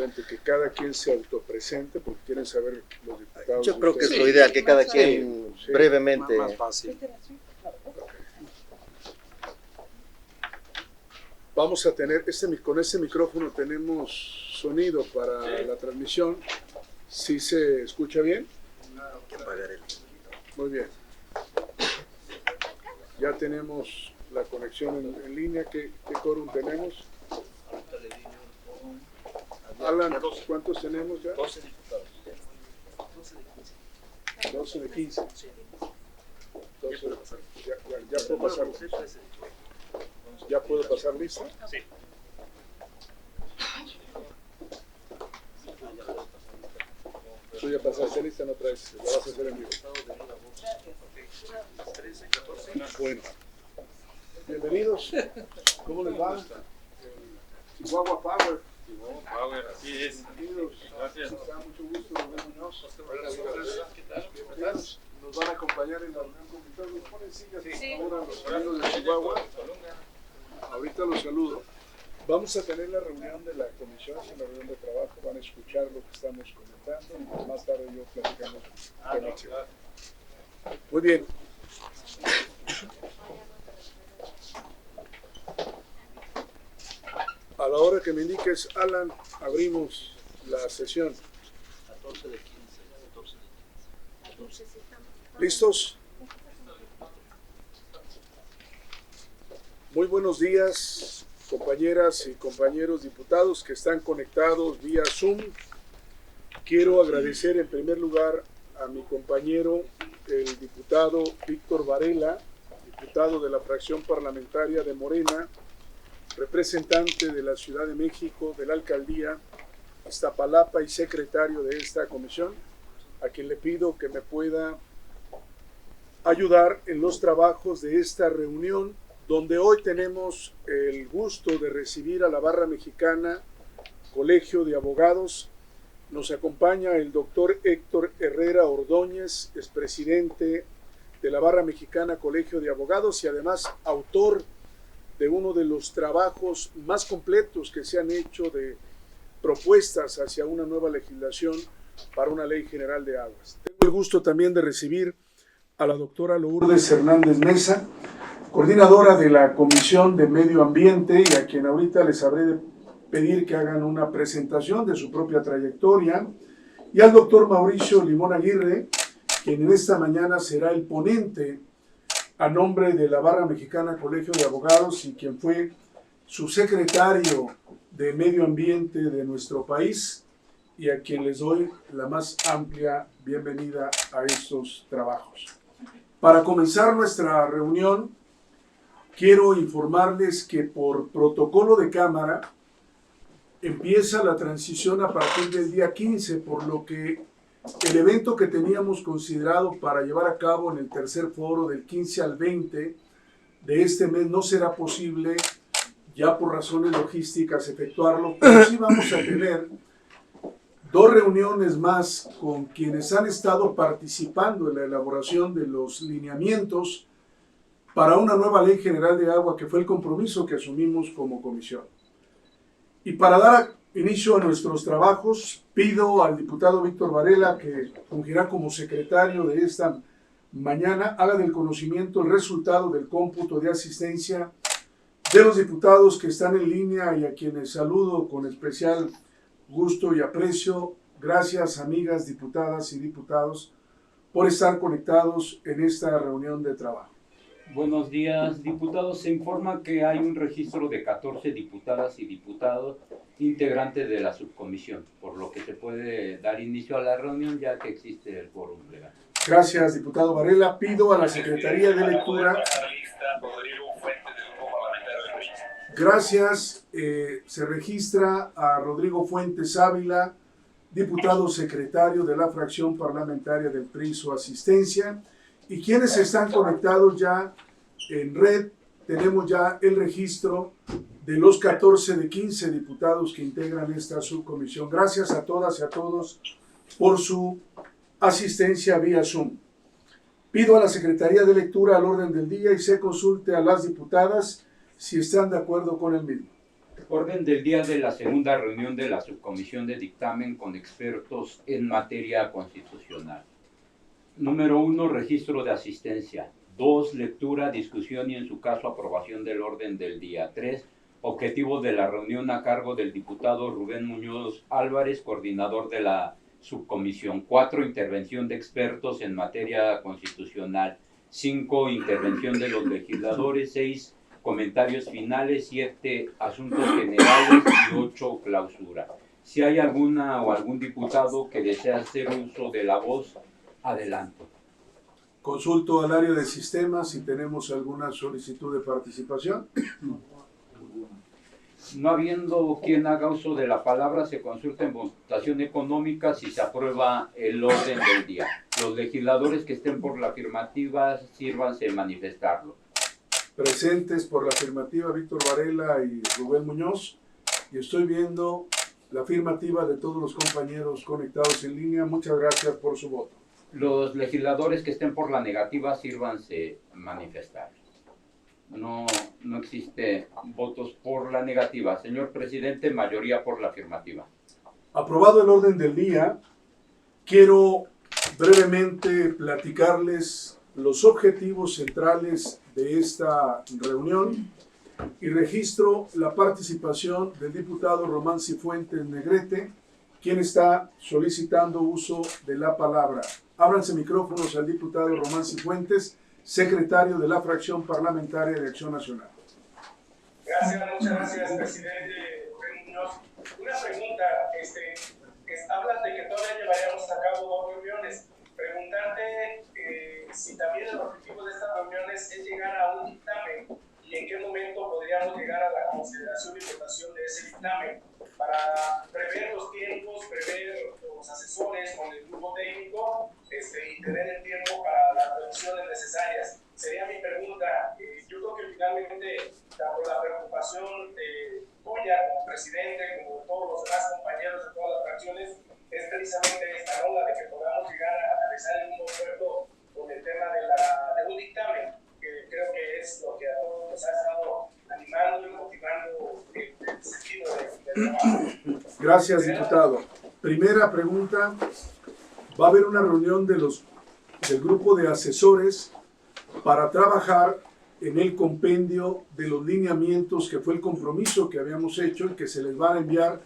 presidente, que cada quien se autopresente, porque quieren saber los diputados. Yo creo que es lo ideal, que cada quien brevemente. Más fácil. Vamos a tener, con este micrófono tenemos sonido para la transmisión. ¿Sí se escucha bien? Muy bien. Ya tenemos la conexión en línea. ¿Qué quórum tenemos? Alan, ¿cuántos tenemos ya? 12 diputados. 12 de 15. 12 ya puedo pasar. ¿Ya puedo pasar lista? Sí. Tú ya pasaste lista, no traes, la vas a hacer en vivo. Bueno, bienvenidos. ¿Cómo les va? Chihuahua Power. Power, así es. Bienvenidos. Gracias. Está mucho gusto, Rubén Muñoz. Bienvenidos. Nos van a acompañar en la reunión con ustedes. ¿Nos ponen sillas, por favor, a los amigos de Chihuahua? Ahorita los saludo. Vamos a tener la reunión de la comisión, es una reunión de trabajo, van a escuchar lo que estamos comentando y más tarde yo platicamos con el chico. Muy bien. A la hora que me indiques, Alan, abrimos la sesión. 14 de 15. ¿Listos? Muy buenos días, compañeras y compañeros diputados que están conectados vía Zoom. Quiero agradecer en primer lugar a mi compañero, el diputado Víctor Varela, diputado de la fracción parlamentaria de Morena, representante de la Ciudad de México, de la Alcaldía Iztapalapa y secretario de esta comisión, a quien le pido que me pueda ayudar en los trabajos de esta reunión, donde hoy tenemos el gusto de recibir a la Barra Mexicana Colegio de Abogados. Nos acompaña el doctor Héctor Herrera Ordóñez, expresidente de la Barra Mexicana Colegio de Abogados y además autor de uno de los trabajos más completos que se han hecho de propuestas hacia una nueva legislación para una ley general de aguas. Tengo el gusto también de recibir a la doctora Lourdes Hernández Mesa, coordinadora de la Comisión de Medio Ambiente, y a quien ahorita les habré de pedir que hagan una presentación de su propia trayectoria, y al doctor Mauricio Limón Aguirre, quien en esta mañana será el ponente a nombre de la Barra Mexicana Colegio de Abogados y quien fue subsecretario de Medio Ambiente de nuestro país, y a quien les doy la más amplia bienvenida a estos trabajos. Para comenzar nuestra reunión, quiero informarles que por protocolo de Cámara empieza la transición a partir del día 15, por lo que el evento que teníamos considerado para llevar a cabo en el tercer foro del 15 al 20 de este mes no será posible ya por razones logísticas efectuarlo, pero sí vamos a tener 2 reuniones más con quienes han estado participando en la elaboración de los lineamientos para una nueva ley general de agua, que fue el compromiso que asumimos como comisión. Y para dar inicio a nuestros trabajos, pido al diputado Víctor Varela, que fungirá como secretario de esta mañana, haga del conocimiento el resultado del cómputo de asistencia de los diputados que están en línea y a quienes saludo con especial gusto y aprecio. Gracias, amigas diputadas y diputados, por estar conectados en esta reunión de trabajo. Buenos días, diputados. Se informa que hay un registro de 14 diputadas y diputados integrantes de la subcomisión, por lo que se puede dar inicio a la reunión ya que existe el quórum legal. Gracias, diputado Varela. Pido a la Secretaría de Lectura. Gracias. Se registra a Rodrigo Fuentes Ávila, diputado secretario de la fracción parlamentaria del PRI, su asistencia. Y quienes están conectados ya en red, tenemos ya el registro de los 14 de 15 diputados que integran esta subcomisión. Gracias a todas y a todos por su asistencia vía Zoom. Pido a la Secretaría de Lectura al orden del día y se consulte a las diputadas si están de acuerdo con el mismo. Orden del día de la segunda reunión de la subcomisión de dictamen con expertos en materia constitucional. Número 1, registro de asistencia. 2, lectura, discusión y en su caso aprobación del orden del día. 3, objetivo de la reunión a cargo del diputado Rubén Muñoz Álvarez, coordinador de la subcomisión. 4, intervención de expertos en materia constitucional. 5, intervención de los legisladores. 6, comentarios finales. 7, asuntos generales. Y 8, clausura. Si hay alguna o algún diputado que desea hacer uso de la voz, adelante. Consulto al área de sistemas si tenemos alguna solicitud de participación. No habiendo quien haga uso de la palabra, se consulta en votación económica si se aprueba el orden del día. Los legisladores que estén por la afirmativa, sírvanse manifestarlo. Presentes por la afirmativa Víctor Varela y Rubén Muñoz. Y estoy viendo la afirmativa de todos los compañeros conectados en línea. Muchas gracias por su voto. Los legisladores que estén por la negativa, sírvanse manifestar. No existe votos por la negativa. Señor presidente, mayoría por la afirmativa. Aprobado el orden del día, quiero brevemente platicarles los objetivos centrales de esta reunión y registro la participación del diputado Román Cifuentes Negrete, quien está solicitando uso de la palabra. Ábranse micrófonos al diputado Román Cifuentes, secretario de la fracción parlamentaria de Acción Nacional. Gracias, muchas gracias, presidente Rubén Muñoz. Una pregunta, hablas de que todavía llevaríamos a cabo 2 reuniones. Preguntarte si también el objetivo de estas reuniones es llegar a un dictamen y en qué momento podríamos llegar a la consideración y votación de ese dictamen para prever los tiempos, prever los asesores con el grupo técnico y tener el tiempo para las revisiones necesarias. Sería mi pregunta. Yo creo que finalmente, tanto la preocupación tuya como presidente, como de todos los demás compañeros de todas las fracciones, es precisamente esta, ¿no? La de que podamos llegar a realizar un acuerdo con el tema de un dictamen, que creo que es lo que a todos nos ha estado animando y motivando el sentido del trabajo. Gracias, diputado. Primera pregunta. Va a haber una reunión del grupo de asesores para trabajar en el compendio de los lineamientos que fue el compromiso que habíamos hecho y que se les van a enviar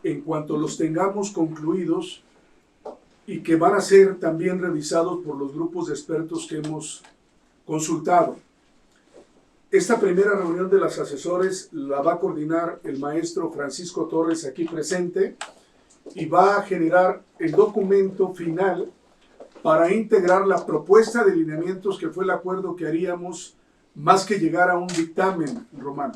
en cuanto los tengamos concluidos y que van a ser también revisados por los grupos de expertos que hemos consultado. Esta primera reunión de los asesores la va a coordinar el maestro Francisco Torres aquí presente y va a generar el documento final para integrar la propuesta de lineamientos que fue el acuerdo que haríamos más que llegar a un dictamen, Román.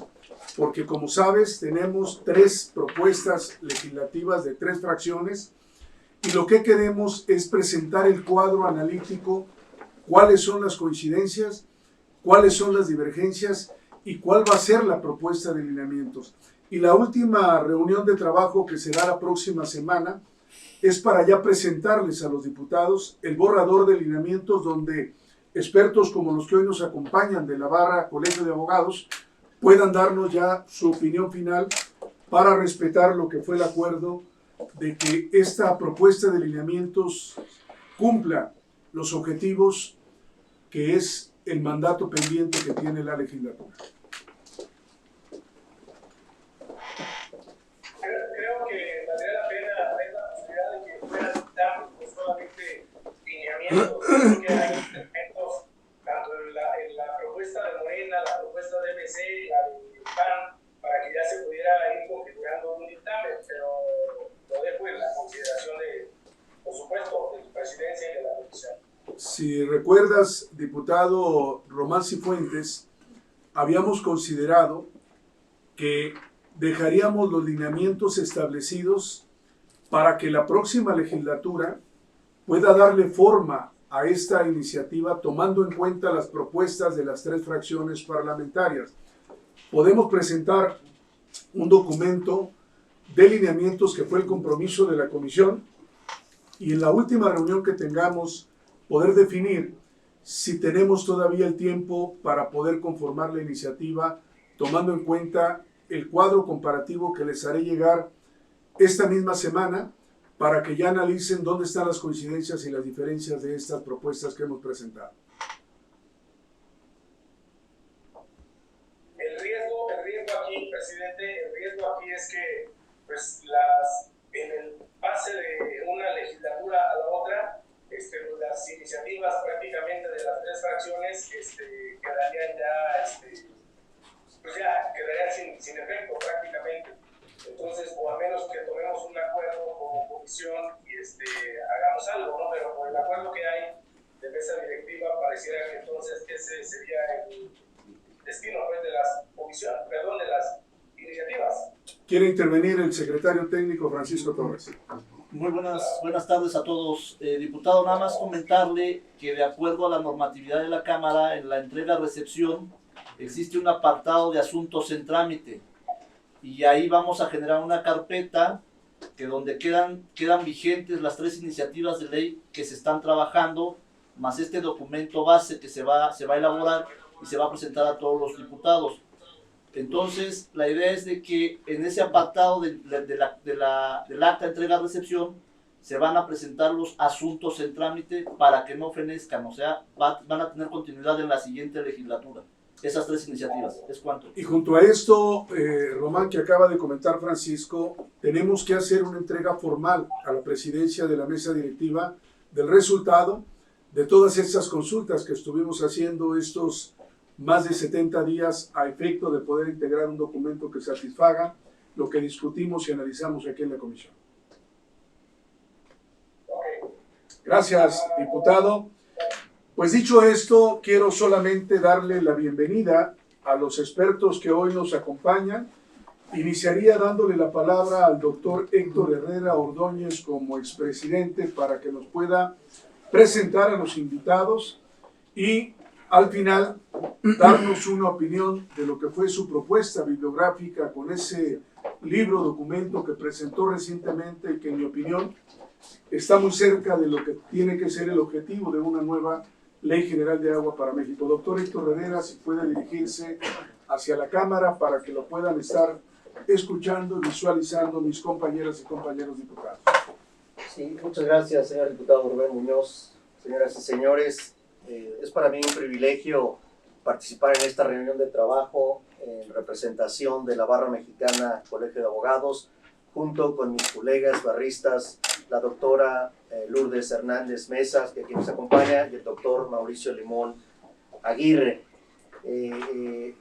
Porque como sabes, tenemos 3 propuestas legislativas de 3 fracciones y lo que queremos es presentar el cuadro analítico, cuáles son las coincidencias, cuáles son las divergencias y cuál va a ser la propuesta de lineamientos. Y la última reunión de trabajo que será la próxima semana es para ya presentarles a los diputados el borrador de lineamientos donde expertos como los que hoy nos acompañan de la barra Colegio de Abogados puedan darnos ya su opinión final para respetar lo que fue el acuerdo de que esta propuesta de lineamientos cumpla los objetivos que es el mandato pendiente que tiene la legislatura. Creo que valdría la pena ver la posibilidad de que fuera dictamen, no solamente lineamientos, que hay elementos, tanto en la propuesta de Morena, la propuesta de MC y la de PAN, para que ya se pudiera ir configurando un dictamen, pero lo dejo en la consideración de, por supuesto, de su presidencia y de la comisión. Si recuerdas, diputado Román Cifuentes, habíamos considerado que dejaríamos los lineamientos establecidos para que la próxima legislatura pueda darle forma a esta iniciativa tomando en cuenta las propuestas de las 3 fracciones parlamentarias. Podemos presentar un documento de lineamientos que fue el compromiso de la comisión y en la última reunión que tengamos poder definir si tenemos todavía el tiempo para poder conformar la iniciativa tomando en cuenta el cuadro comparativo que les haré llegar esta misma semana para que ya analicen dónde están las coincidencias y las diferencias de estas propuestas que hemos presentado. El riesgo aquí, presidente, el riesgo aquí es que pues en el pase de una legislatura a la otra, las iniciativas prácticamente de las tres fracciones quedarían ya quedarían sin efecto prácticamente. Entonces, o a menos que tomemos un acuerdo como comisión y hagamos algo, ¿no? Pero por el acuerdo que hay de mesa directiva pareciera que entonces ese sería el destino, pues, de las comisiones, perdón, de las iniciativas. ¿Quiere intervenir el secretario técnico Francisco Torres? Muy buenas tardes a todos. Diputado, nada más comentarle que de acuerdo a la normatividad de la Cámara, en la entrega-recepción existe un apartado de asuntos en trámite y ahí vamos a generar una carpeta que donde quedan vigentes las tres iniciativas de ley que se están trabajando, más este documento base que se va a elaborar y se va a presentar a todos los diputados. Entonces, la idea es de que en ese apartado del acta entrega-recepción se van a presentar los asuntos en trámite para que no fenezcan, o sea, van a tener continuidad en la siguiente legislatura. Esas tres iniciativas, ¿es cuánto? Y junto a esto, Román, que acaba de comentar Francisco, tenemos que hacer una entrega formal a la presidencia de la mesa directiva del resultado de todas estas consultas que estuvimos haciendo estos más de 70 días a efecto de poder integrar un documento que satisfaga lo que discutimos y analizamos aquí en la comisión. Gracias, diputado. Pues dicho esto, quiero solamente darle la bienvenida a los expertos que hoy nos acompañan. Iniciaría dándole la palabra al doctor Héctor Herrera Ordóñez como expresidente para que nos pueda presentar a los invitados y al final darnos una opinión de lo que fue su propuesta bibliográfica con ese documento que presentó recientemente y que en mi opinión está muy cerca de lo que tiene que ser el objetivo de una nueva Ley General de Agua para México. Doctor Héctor Herrera, si puede dirigirse hacia la Cámara para que lo puedan estar escuchando y visualizando mis compañeras y compañeros diputados. Sí, muchas gracias, señor diputado Rubén Muñoz. Señoras y señores, es para mí un privilegio participar en esta reunión de trabajo en representación de la Barra Mexicana Colegio de Abogados, junto con mis colegas barristas, la doctora Lourdes Hernández Mesa, que aquí nos acompaña, y el doctor Mauricio Limón Aguirre.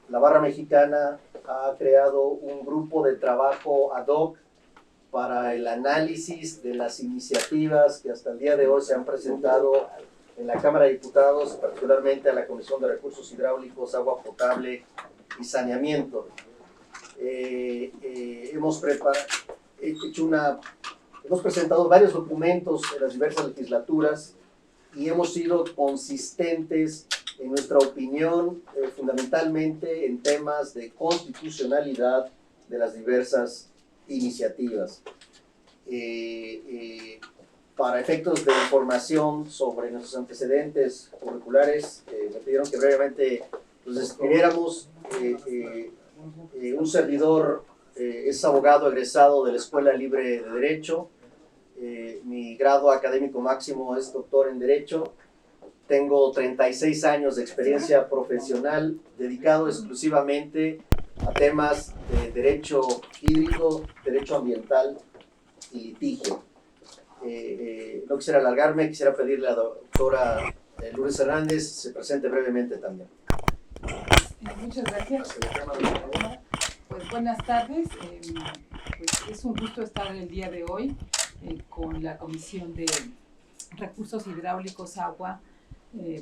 La Barra Mexicana ha creado un grupo de trabajo ad hoc para el análisis de las iniciativas que hasta el día de hoy se han presentado en la Cámara de Diputados, particularmente a la Comisión de Recursos Hidráulicos, Agua Potable y Saneamiento. Hemos presentado varios documentos en las diversas legislaturas y hemos sido consistentes en nuestra opinión, fundamentalmente en temas de constitucionalidad de las diversas iniciativas. Para efectos de información sobre nuestros antecedentes curriculares, me pidieron que brevemente los describiéramos. Un servidor es abogado egresado de la Escuela Libre de Derecho. Mi grado académico máximo es doctor en Derecho. Tengo 36 años de experiencia profesional dedicado exclusivamente a temas de derecho hídrico, derecho ambiental y litigio. No quisiera alargarme, quisiera pedirle a la doctora Lourdes Hernández se presente brevemente también. Muchas gracias. Pues buenas tardes. Pues es un gusto estar el día de hoy con la Comisión de Recursos Hidráulicos, Agua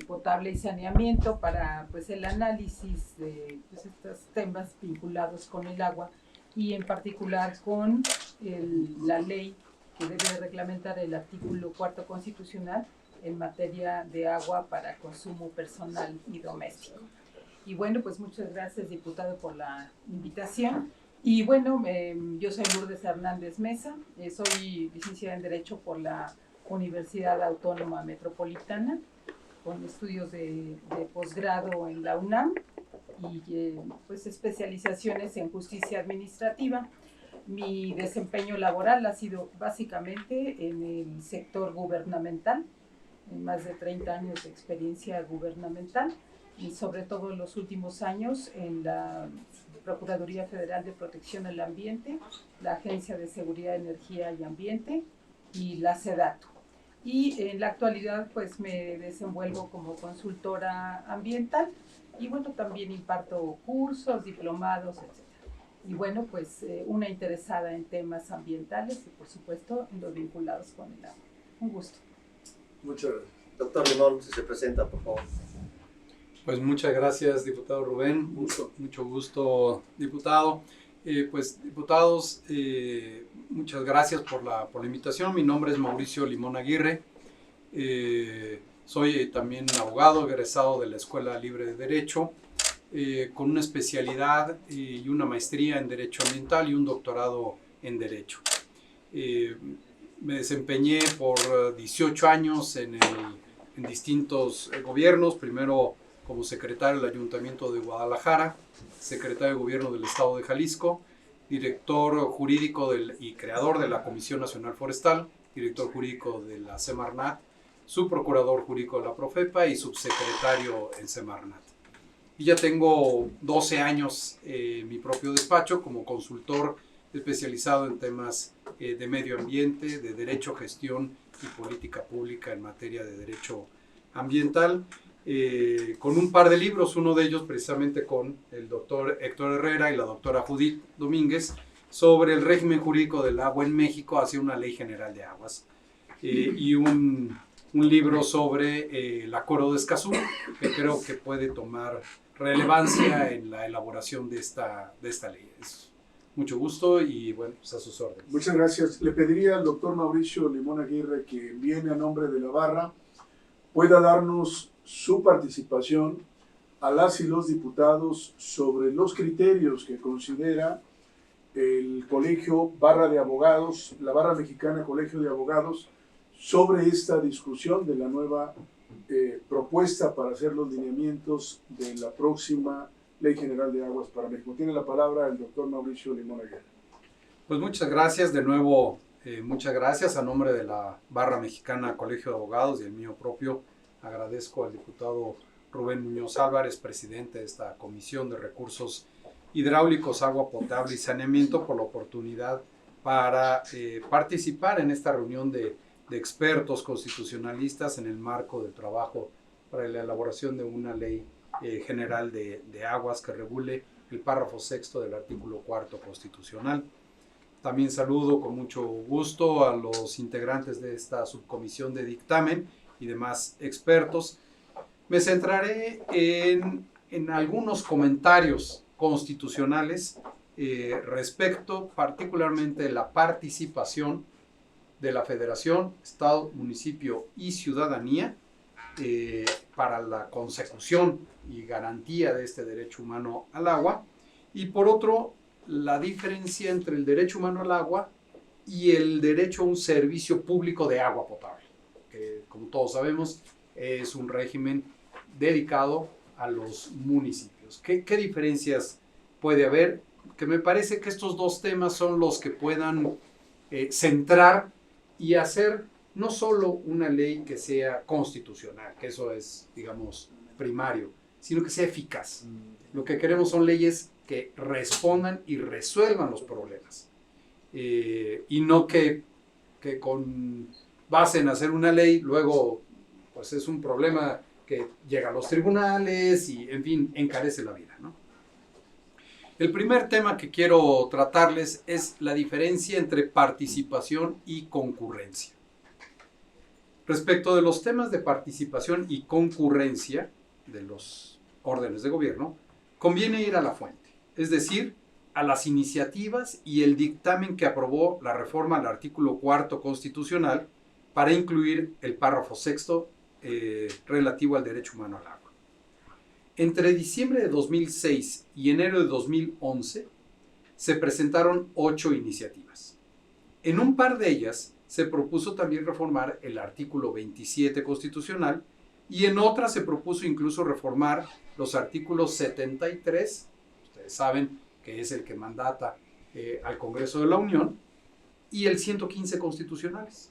Potable y Saneamiento para pues el análisis de pues, estos temas vinculados con el agua y en particular con la ley que debe reglamentar el artículo 4 constitucional en materia de agua para consumo personal y doméstico. Y bueno, pues muchas gracias, diputado, por la invitación. Y bueno, yo soy Lourdes Hernández Mesa, soy licenciada en Derecho por la Universidad Autónoma Metropolitana, con estudios de posgrado en la UNAM, pues especializaciones en justicia administrativa. Mi desempeño laboral ha sido básicamente en el sector gubernamental, en más de 30 años de experiencia gubernamental, y sobre todo en los últimos años en la Procuraduría Federal de Protección al Ambiente, la Agencia de Seguridad, Energía y Ambiente y la SEDATU. Y en la actualidad pues me desenvuelvo como consultora ambiental y bueno, también imparto cursos, diplomados, etc. Y bueno, pues una interesada en temas ambientales y por supuesto en los vinculados con el agua. Un gusto. Muchas gracias. Doctor Limón, si se presenta, por favor. Pues muchas gracias, diputado Rubén. Mucho gusto, diputado. Pues diputados, muchas gracias por la invitación. Mi nombre es Mauricio Limón Aguirre. Soy también abogado, egresado de la Escuela Libre de Derecho, con una especialidad y una maestría en Derecho Ambiental y un doctorado en Derecho. Me desempeñé por 18 años en distintos gobiernos, primero como secretario del Ayuntamiento de Guadalajara, secretario de Gobierno del Estado de Jalisco, director jurídico y creador de la Comisión Nacional Forestal, director jurídico de la Semarnat, subprocurador jurídico de la Profepa y subsecretario en Semarnat. Y ya tengo 12 años en mi propio despacho como consultor especializado en temas de medio ambiente, de derecho, gestión y política pública en materia de derecho ambiental, con un par de libros, uno de ellos precisamente con el doctor Héctor Herrera y la doctora Judith Domínguez, sobre el régimen jurídico del agua en México hacia una ley general de aguas, y un libro sobre el Acuerdo de Escazú, que creo que puede tomar relevancia en la elaboración de esta ley. Es mucho gusto y bueno, pues a sus órdenes. Muchas gracias. Le pediría al doctor Mauricio Limón Aguirre, que viene a nombre de la barra, pueda darnos su participación a las y los diputados sobre los criterios que considera el Colegio Barra de Abogados, la Barra Mexicana Colegio de Abogados, sobre esta discusión de la nueva propuesta para hacer los lineamientos de la próxima Ley General de Aguas para México. Tiene la palabra el doctor Mauricio Limón Aguirre. Pues muchas gracias de nuevo, muchas gracias a nombre de la Barra Mexicana Colegio de Abogados y el mío propio. Agradezco al diputado Rubén Muñoz Álvarez, presidente de esta Comisión de Recursos Hidráulicos, Agua Potable y Saneamiento, por la oportunidad para participar en esta reunión de expertos constitucionalistas en el marco del trabajo para la elaboración de una ley general de aguas que regule el párrafo 6º del artículo 4º constitucional. También saludo con mucho gusto a los integrantes de esta subcomisión de dictamen y demás expertos. Me centraré en algunos comentarios constitucionales respecto particularmente de la participación de la Federación, Estado, Municipio y Ciudadanía para la consecución y garantía de este derecho humano al agua, y por otro, la diferencia entre el derecho humano al agua y el derecho a un servicio público de agua potable, que como todos sabemos es un régimen dedicado a los municipios. ¿Qué diferencias puede haber? Que me parece que estos dos temas son los que puedan centrar y hacer no solo una ley que sea constitucional, que eso es, digamos, primario, sino que sea eficaz. Lo que queremos son leyes que respondan y resuelvan los problemas. Y no que con base en hacer una ley, luego pues es un problema que llega a los tribunales y, en fin, encarece la vida, ¿no? El primer tema que quiero tratarles es la diferencia entre participación y concurrencia. Respecto de los temas de participación y concurrencia de los órdenes de gobierno, conviene ir a la fuente, es decir, a las iniciativas y el dictamen que aprobó la reforma al artículo 4º constitucional para incluir el párrafo 6º relativo al derecho humano al agua. Entre diciembre de 2006 y enero de 2011 se presentaron 8 iniciativas. En un par de ellas se propuso también reformar el artículo 27 constitucional y en otras se propuso incluso reformar los artículos 73, ustedes saben que es el que mandata al Congreso de la Unión, y el 115 constitucionales.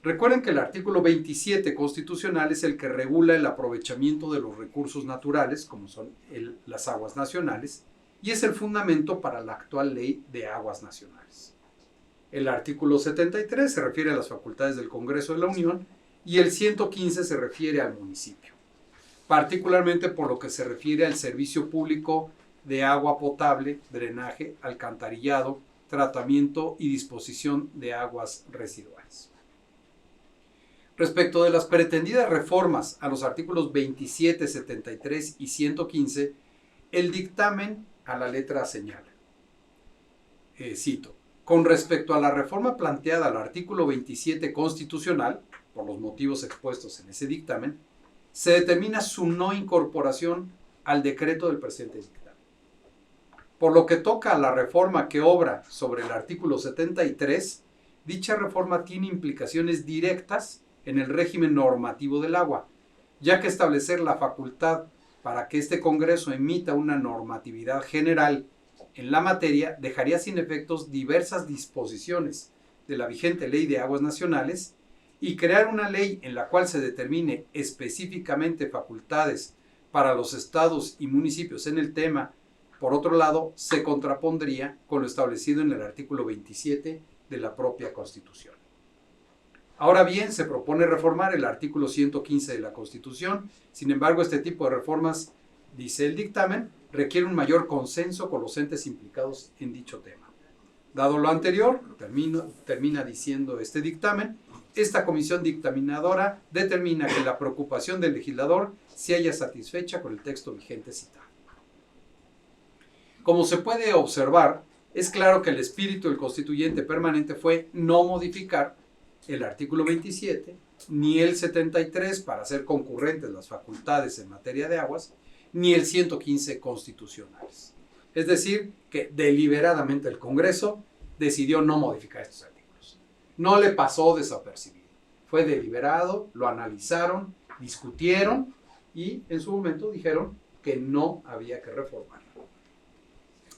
Recuerden que el artículo 27 constitucional es el que regula el aprovechamiento de los recursos naturales, como son las aguas nacionales, y es el fundamento para la actual ley de aguas nacionales. El artículo 73 se refiere a las facultades del Congreso de la Unión y el 115 se refiere al municipio, particularmente por lo que se refiere al servicio público de agua potable, drenaje, alcantarillado, tratamiento y disposición de aguas residuales. Respecto de las pretendidas reformas a los artículos 27, 73 y 115, el dictamen a la letra señala, cito, con respecto a la reforma planteada al artículo 27 constitucional, por los motivos expuestos en ese dictamen, se determina su no incorporación al decreto del presente dictamen. Por lo que toca a la reforma que obra sobre el artículo 73, dicha reforma tiene implicaciones directas en el régimen normativo del agua, ya que establecer la facultad para que este Congreso emita una normatividad general en la materia dejaría sin efectos diversas disposiciones de la vigente Ley de Aguas Nacionales, y crear una ley en la cual se determine específicamente facultades para los estados y municipios en el tema, por otro lado, se contrapondría con lo establecido en el artículo 27 de la propia Constitución. Ahora bien, se propone reformar el artículo 115 de la Constitución. Sin embargo, este tipo de reformas, dice el dictamen, requiere un mayor consenso con los entes implicados en dicho tema. Dado lo anterior, termina diciendo este dictamen, esta comisión dictaminadora determina que la preocupación del legislador se halla satisfecha con el texto vigente citado. Como se puede observar, es claro que el espíritu del constituyente permanente fue no modificar el artículo 27, ni el 73 para hacer concurrentes las facultades en materia de aguas, ni el 115 constitucionales. Es decir, que deliberadamente el Congreso decidió no modificar estos artículos. No le pasó desapercibido. Fue deliberado, lo analizaron, discutieron y en su momento dijeron que no había que reformarlo.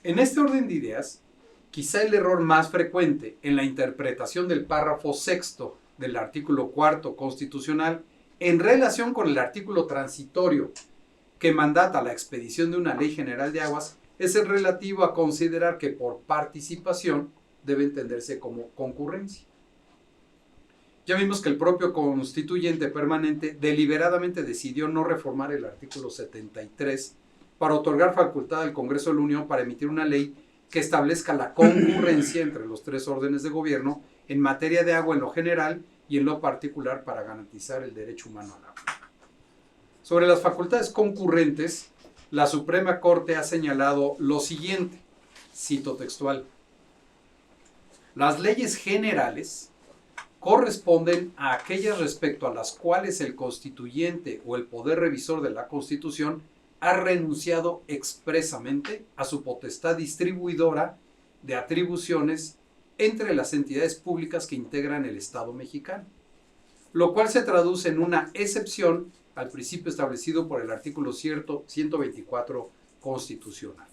En este orden de ideas, quizá el error más frecuente en la interpretación del párrafo sexto del artículo cuarto constitucional en relación con el artículo transitorio que mandata la expedición de una ley general de aguas es el relativo a considerar que por participación debe entenderse como concurrencia. Ya vimos que el propio constituyente permanente deliberadamente decidió no reformar el artículo 73 para otorgar facultad al Congreso de la Unión para emitir una ley que establezca la concurrencia entre los tres órdenes de gobierno en materia de agua en lo general y en lo particular para garantizar el derecho humano al agua. Sobre las facultades concurrentes, la Suprema Corte ha señalado lo siguiente, cito textual: las leyes generales corresponden a aquellas respecto a las cuales el constituyente o el poder revisor de la Constitución ha renunciado expresamente a su potestad distribuidora de atribuciones entre las entidades públicas que integran el Estado mexicano, lo cual se traduce en una excepción al principio establecido por el artículo 124 constitucional.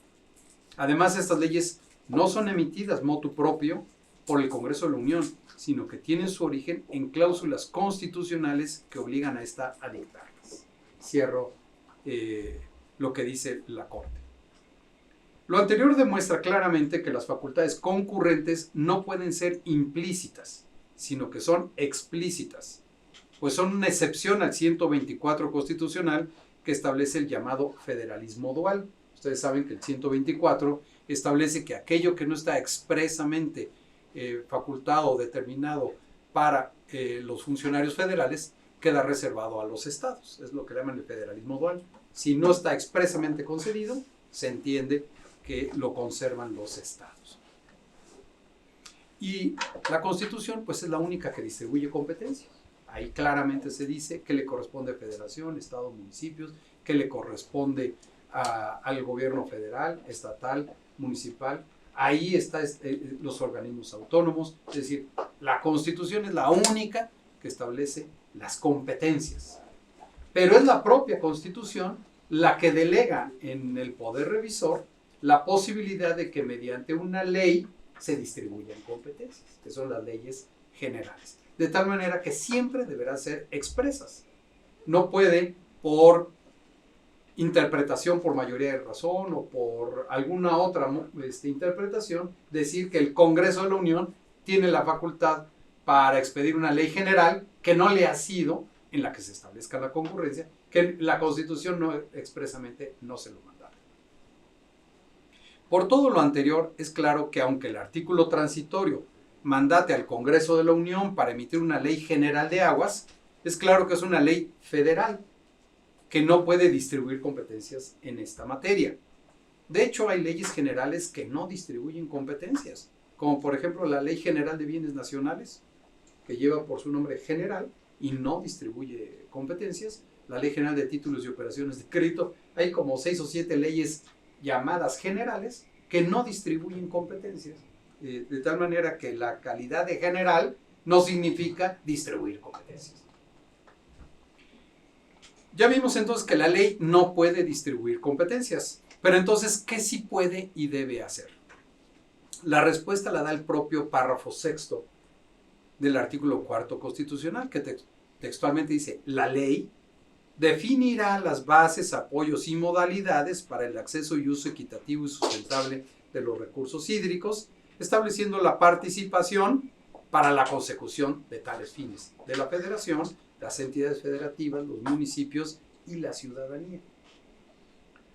Además, estas leyes no son emitidas motu propio por el Congreso de la Unión, sino que tienen su origen en cláusulas constitucionales que obligan a esta a dictarlas. Cierro lo que dice la Corte. Lo anterior demuestra claramente que las facultades concurrentes no pueden ser implícitas, sino que son explícitas, pues son una excepción al 124 constitucional que establece el llamado federalismo dual. Ustedes saben que el 124 establece que aquello que no está expresamente facultado o determinado para los funcionarios federales queda reservado a los estados. Es lo que llaman el federalismo dual. Si no está expresamente concedido, se entiende que lo conservan los estados. Y la Constitución, pues, es la única que distribuye competencias. Ahí claramente se dice qué le corresponde a federación, estado, municipios, qué le corresponde al gobierno federal, estatal, municipal. Ahí están los organismos autónomos. Es decir, la Constitución es la única que establece las competencias pero es la propia Constitución la que delega en el Poder Revisor la posibilidad de que mediante una ley se distribuyan competencias, que son las leyes generales. De tal manera que siempre deberán ser expresas. No puede, por interpretación por mayoría de razón o por alguna otra interpretación, decir que el Congreso de la Unión tiene la facultad para expedir una ley general que no le ha sido, en la que se establezca la concurrencia, que la Constitución no, expresamente no se lo manda. Por todo lo anterior, es claro que aunque el artículo transitorio mandate al Congreso de la Unión para emitir una ley general de aguas, es claro que es una ley federal que no puede distribuir competencias en esta materia. De hecho, hay leyes generales que no distribuyen competencias, como por ejemplo la Ley General de Bienes Nacionales, que lleva por su nombre general y no distribuye competencias. La Ley General de Títulos y Operaciones de Crédito. Hay como 6 o 7 leyes llamadas generales que no distribuyen competencias, de tal manera que la calidad de general no significa distribuir competencias. Ya vimos entonces que la ley no puede distribuir competencias, pero entonces, ¿qué sí puede y debe hacer? La respuesta la da el propio párrafo 6 del artículo 4 constitucional, que textualmente dice: la ley definirá las bases, apoyos y modalidades para el acceso y uso equitativo y sustentable de los recursos hídricos, estableciendo la participación para la consecución de tales fines de la Federación, las entidades federativas, los municipios y la ciudadanía.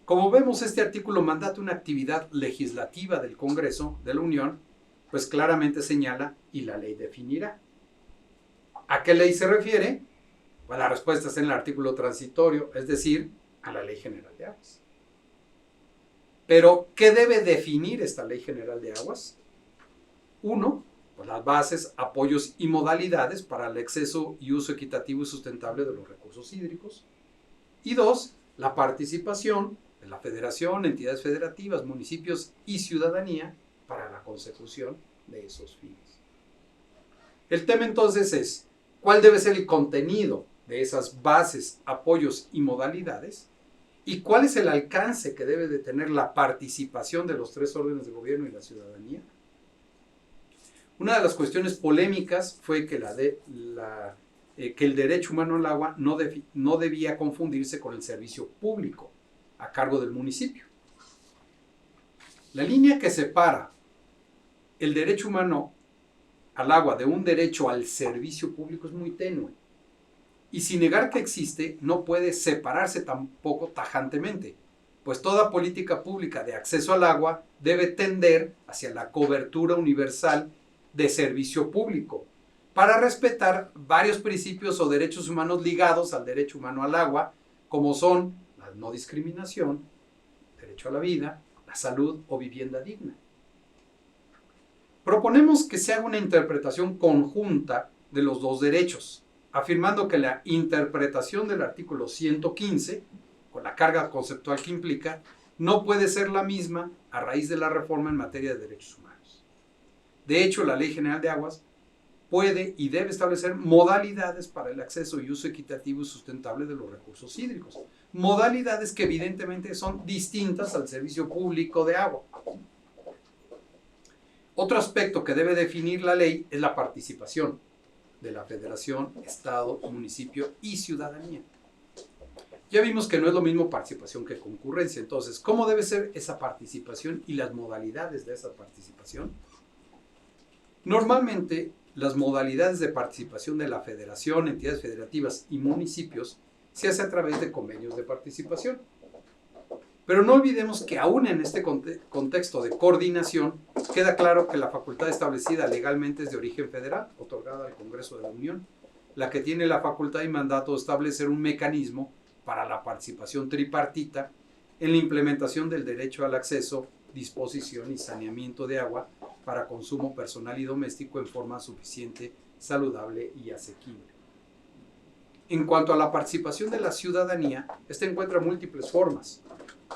Como vemos, este artículo mandata una actividad legislativa del Congreso de la Unión, pues claramente señala y la ley definirá. ¿A qué ley se refiere? Pues la respuesta está en el artículo transitorio, es decir, a la Ley General de Aguas. Pero, ¿qué debe definir esta Ley General de Aguas? 1, pues las bases, apoyos y modalidades para el acceso y uso equitativo y sustentable de los recursos hídricos. Y 2, la participación de la Federación, entidades federativas, municipios y ciudadanía para la consecución de esos fines. El tema entonces es: ¿cuál debe ser el contenido de esas bases, apoyos y modalidades? ¿Y cuál es el alcance que debe de tener la participación de los 3 órdenes de gobierno y la ciudadanía? Una de las cuestiones polémicas fue que, que el derecho humano al agua no debía confundirse con el servicio público a cargo del municipio. La línea que separa el derecho humano al agua de un derecho al servicio público es muy tenue. Y sin negar que existe, no puede separarse tampoco tajantemente, pues toda política pública de acceso al agua debe tender hacia la cobertura universal de servicio público, para respetar varios principios o derechos humanos ligados al derecho humano al agua, como son la no discriminación, derecho a la vida, la salud o vivienda digna. Proponemos que se haga una interpretación conjunta de los dos derechos, afirmando que la interpretación del artículo 115, con la carga conceptual que implica, no puede ser la misma a raíz de la reforma en materia de derechos humanos. De hecho, la Ley General de Aguas puede y debe establecer modalidades para el acceso y uso equitativo y sustentable de los recursos hídricos. Modalidades que evidentemente son distintas al servicio público de agua. Otro aspecto que debe definir la ley es la participación de la Federación, Estado, municipio y ciudadanía. Ya vimos que no es lo mismo participación que concurrencia. Entonces, ¿cómo debe ser esa participación y las modalidades de esa participación? Normalmente, las modalidades de participación de la Federación, entidades federativas y municipios se hace a través de convenios de participación. Pero no olvidemos que aún en este contexto de coordinación, queda claro que la facultad establecida legalmente es de origen federal, otorgada al Congreso de la Unión, la que tiene la facultad y mandato de establecer un mecanismo para la participación tripartita en la implementación del derecho al acceso, disposición y saneamiento de agua para consumo personal y doméstico en forma suficiente, saludable y asequible. En cuanto a la participación de la ciudadanía, esta encuentra múltiples formas,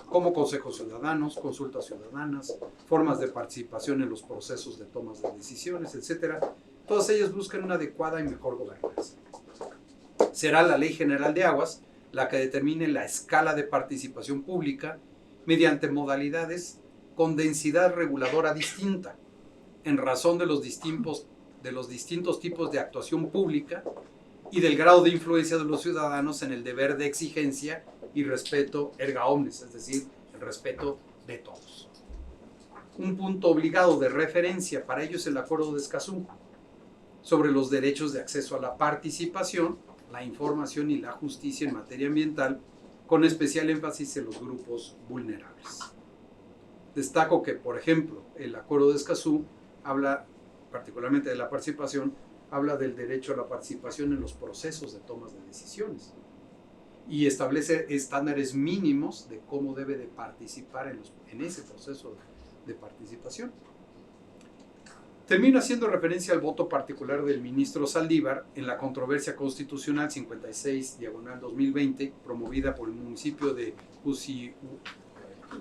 como consejos ciudadanos, consultas ciudadanas, formas de participación en los procesos de tomas de decisiones, etc. Todas ellas buscan una adecuada y mejor gobernanza. Será la Ley General de Aguas la que determine la escala de participación pública mediante modalidades con densidad reguladora distinta, en razón de los distintos tipos de actuación pública y del grado de influencia de los ciudadanos en el deber de exigencia y respeto erga omnes, es decir, el respeto de todos. Un punto obligado de referencia para ello es el Acuerdo de Escazú sobre los derechos de acceso a la participación, la información y la justicia en materia ambiental, con especial énfasis en los grupos vulnerables. Destaco que, por ejemplo, el Acuerdo de Escazú habla particularmente de la participación, habla del derecho a la participación en los procesos de tomas de decisiones y establece estándares mínimos de cómo debe de participar en ese proceso de participación. Termino haciendo referencia al voto particular del ministro Saldívar en la controversia constitucional 56/2020, promovida por el municipio de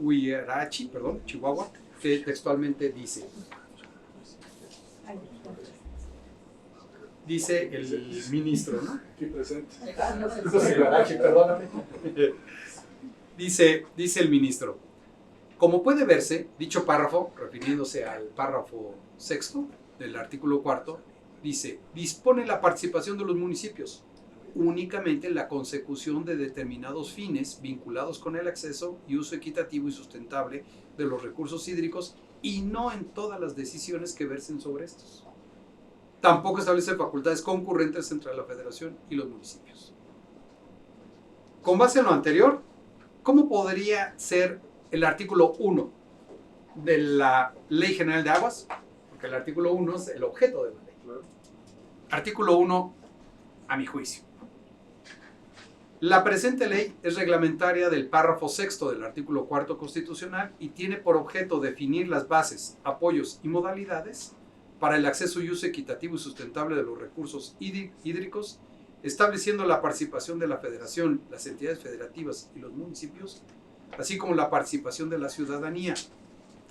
Huirachi, Chihuahua, que textualmente dice el ministro, ¿no? Aquí presente. Dice el ministro: como puede verse, dicho párrafo, refiriéndose al párrafo 6º del artículo 4º, dice: dispone la participación de los municipios únicamente en la consecución de determinados fines vinculados con el acceso y uso equitativo y sustentable de los recursos hídricos y no en todas las decisiones que versen sobre estos. Tampoco establece facultades concurrentes entre la Federación y los municipios. Con base en lo anterior, ¿cómo podría ser el artículo 1 de la Ley General de Aguas? Porque el artículo 1 es el objeto de la ley. Artículo 1, a mi juicio. La presente ley es reglamentaria del párrafo 6º del artículo 4 constitucional y tiene por objeto definir las bases, apoyos y modalidades para el acceso y uso equitativo y sustentable de los recursos hídricos, estableciendo la participación de la Federación, las entidades federativas y los municipios, así como la participación de la ciudadanía,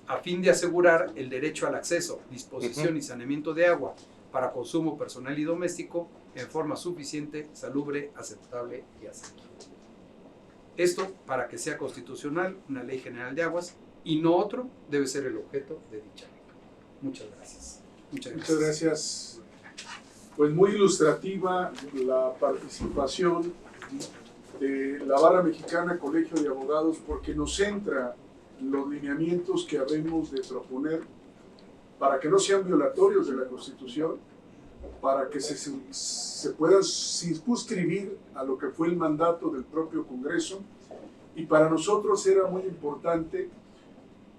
a fin de asegurar el derecho al acceso, disposición y saneamiento de agua para consumo personal y doméstico en forma suficiente, salubre, aceptable y asequible. Esto, para que sea constitucional, una ley general de aguas y no otro, debe ser el objeto de dicha ley. Muchas gracias. Muchas gracias. Pues muy ilustrativa la participación de la Barra Mexicana Colegio de Abogados, porque nos centra los lineamientos que habemos de proponer para que no sean violatorios de la Constitución, para que se puedan circunscribir a lo que fue el mandato del propio Congreso, y para nosotros era muy importante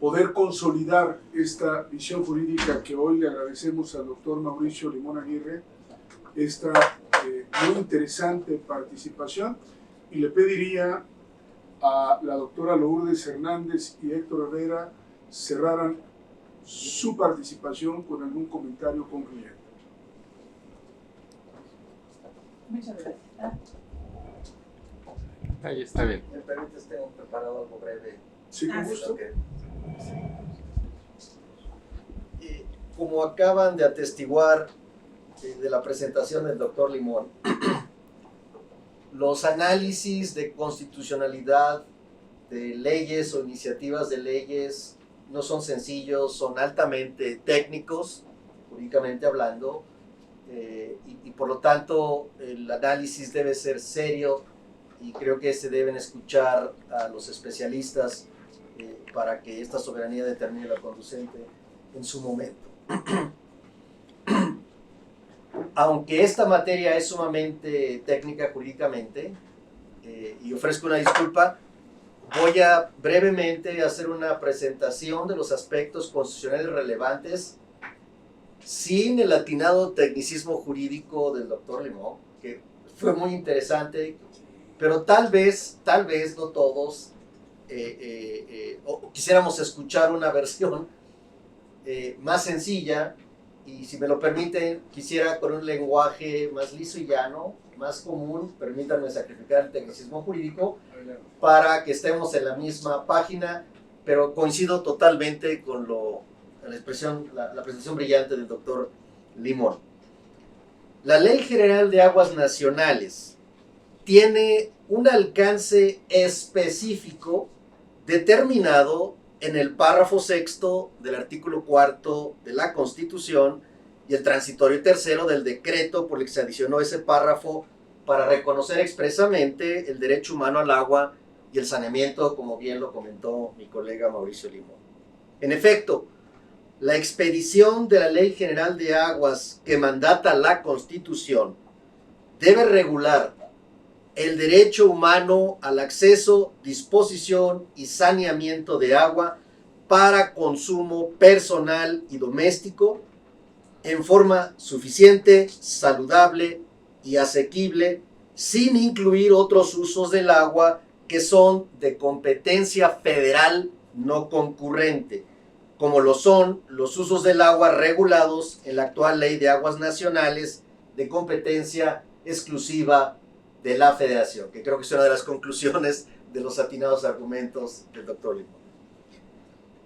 poder consolidar esta visión jurídica que hoy le agradecemos al doctor Mauricio Limón Aguirre, esta muy interesante participación, y le pediría a la doctora Lourdes Hernández y Héctor Herrera cerraran su participación con algún comentario concluyente. Muchas gracias. Ahí está bien. ¿Me permites? Tengo preparado algo breve. Sí, con gusto. Como acaban de atestiguar de la presentación del doctor Limón, los análisis de constitucionalidad de leyes o iniciativas de leyes no son sencillos, son altamente técnicos, jurídicamente hablando, y por lo tanto el análisis debe ser serio y creo que se deben escuchar a los especialistas para que esta soberanía determine la conducente en su momento. Aunque esta materia es sumamente técnica jurídicamente, y ofrezco una disculpa, voy a brevemente hacer una presentación de los aspectos constitucionales relevantes sin el atinado tecnicismo jurídico del doctor Limón, que fue muy interesante, pero tal vez no todos quisiéramos escuchar una versión más sencilla, y si me lo permiten, quisiera con un lenguaje más liso y llano, más común. Permítanme sacrificar el tecnicismo jurídico para que estemos en la misma página, pero coincido totalmente con la presentación brillante del doctor Limón. La Ley General de Aguas Nacionales tiene un alcance específico determinado en el párrafo sexto del artículo cuarto de la Constitución y el transitorio tercero del decreto por el que se adicionó ese párrafo para reconocer expresamente el derecho humano al agua y el saneamiento, como bien lo comentó mi colega Mauricio Limón. En efecto, la expedición de la Ley General de Aguas que mandata la Constitución debe regular el derecho humano al acceso, disposición y saneamiento de agua para consumo personal y doméstico en forma suficiente, saludable y asequible, sin incluir otros usos del agua que son de competencia federal no concurrente, como lo son los usos del agua regulados en la actual Ley de Aguas Nacionales de competencia exclusiva de la Federación, que creo que es una de las conclusiones de los atinados argumentos del doctor Limón.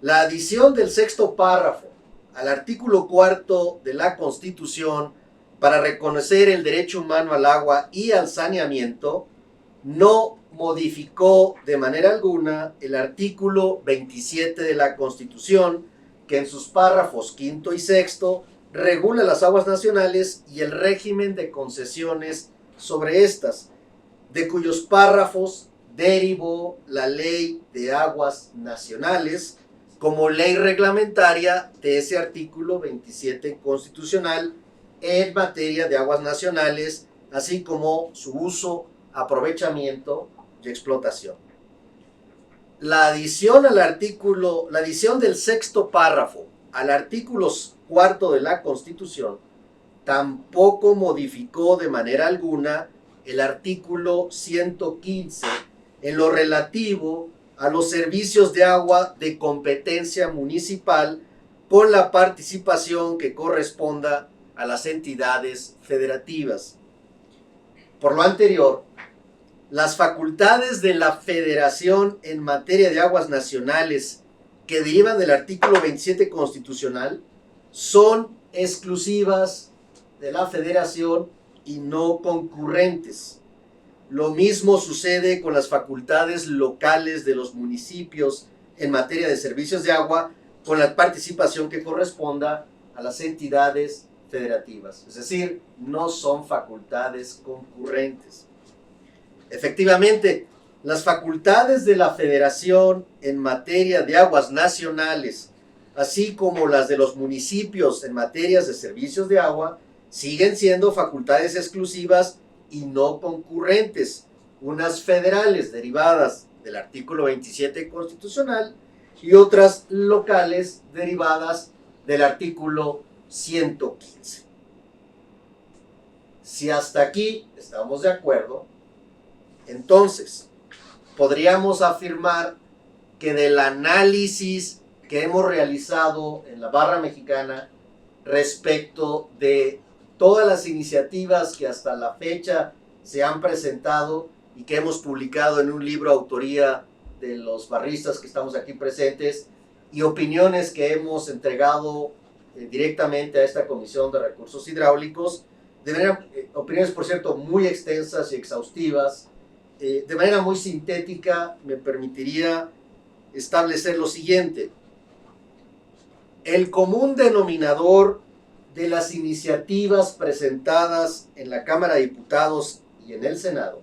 La adición del sexto párrafo al artículo cuarto de la Constitución para reconocer el derecho humano al agua y al saneamiento no modificó de manera alguna el artículo 27 de la Constitución, que en sus párrafos quinto y sexto regula las aguas nacionales y el régimen de concesiones sobre estas, de cuyos párrafos derivó la Ley de Aguas Nacionales como ley reglamentaria de ese artículo 27 constitucional en materia de aguas nacionales, así como su uso, aprovechamiento y explotación. La adición del sexto párrafo al artículo cuarto de la Constitución tampoco modificó de manera alguna el artículo 115 en lo relativo a los servicios de agua de competencia municipal con la participación que corresponda a las entidades federativas. Por lo anterior, las facultades de la Federación en materia de aguas nacionales que derivan del artículo 27 constitucional son exclusivas de la Federación y no concurrentes. Lo mismo sucede con las facultades locales de los municipios en materia de servicios de agua con la participación que corresponda a las entidades federativas. Es decir, no son facultades concurrentes. Efectivamente, las facultades de la Federación en materia de aguas nacionales, así como las de los municipios en materias de servicios de agua, siguen siendo facultades exclusivas y no concurrentes, unas federales derivadas del artículo 27 constitucional y otras locales derivadas del artículo 115. Si hasta aquí estamos de acuerdo, entonces podríamos afirmar que del análisis que hemos realizado en la Barra Mexicana respecto de todas las iniciativas que hasta la fecha se han presentado y que hemos publicado en un libro autoría de los barristas que estamos aquí presentes y opiniones que hemos entregado directamente a esta Comisión de Recursos Hidráulicos, opiniones por cierto muy extensas y exhaustivas, de manera muy sintética me permitiría establecer lo siguiente. El común denominador de las iniciativas presentadas en la Cámara de Diputados y en el Senado,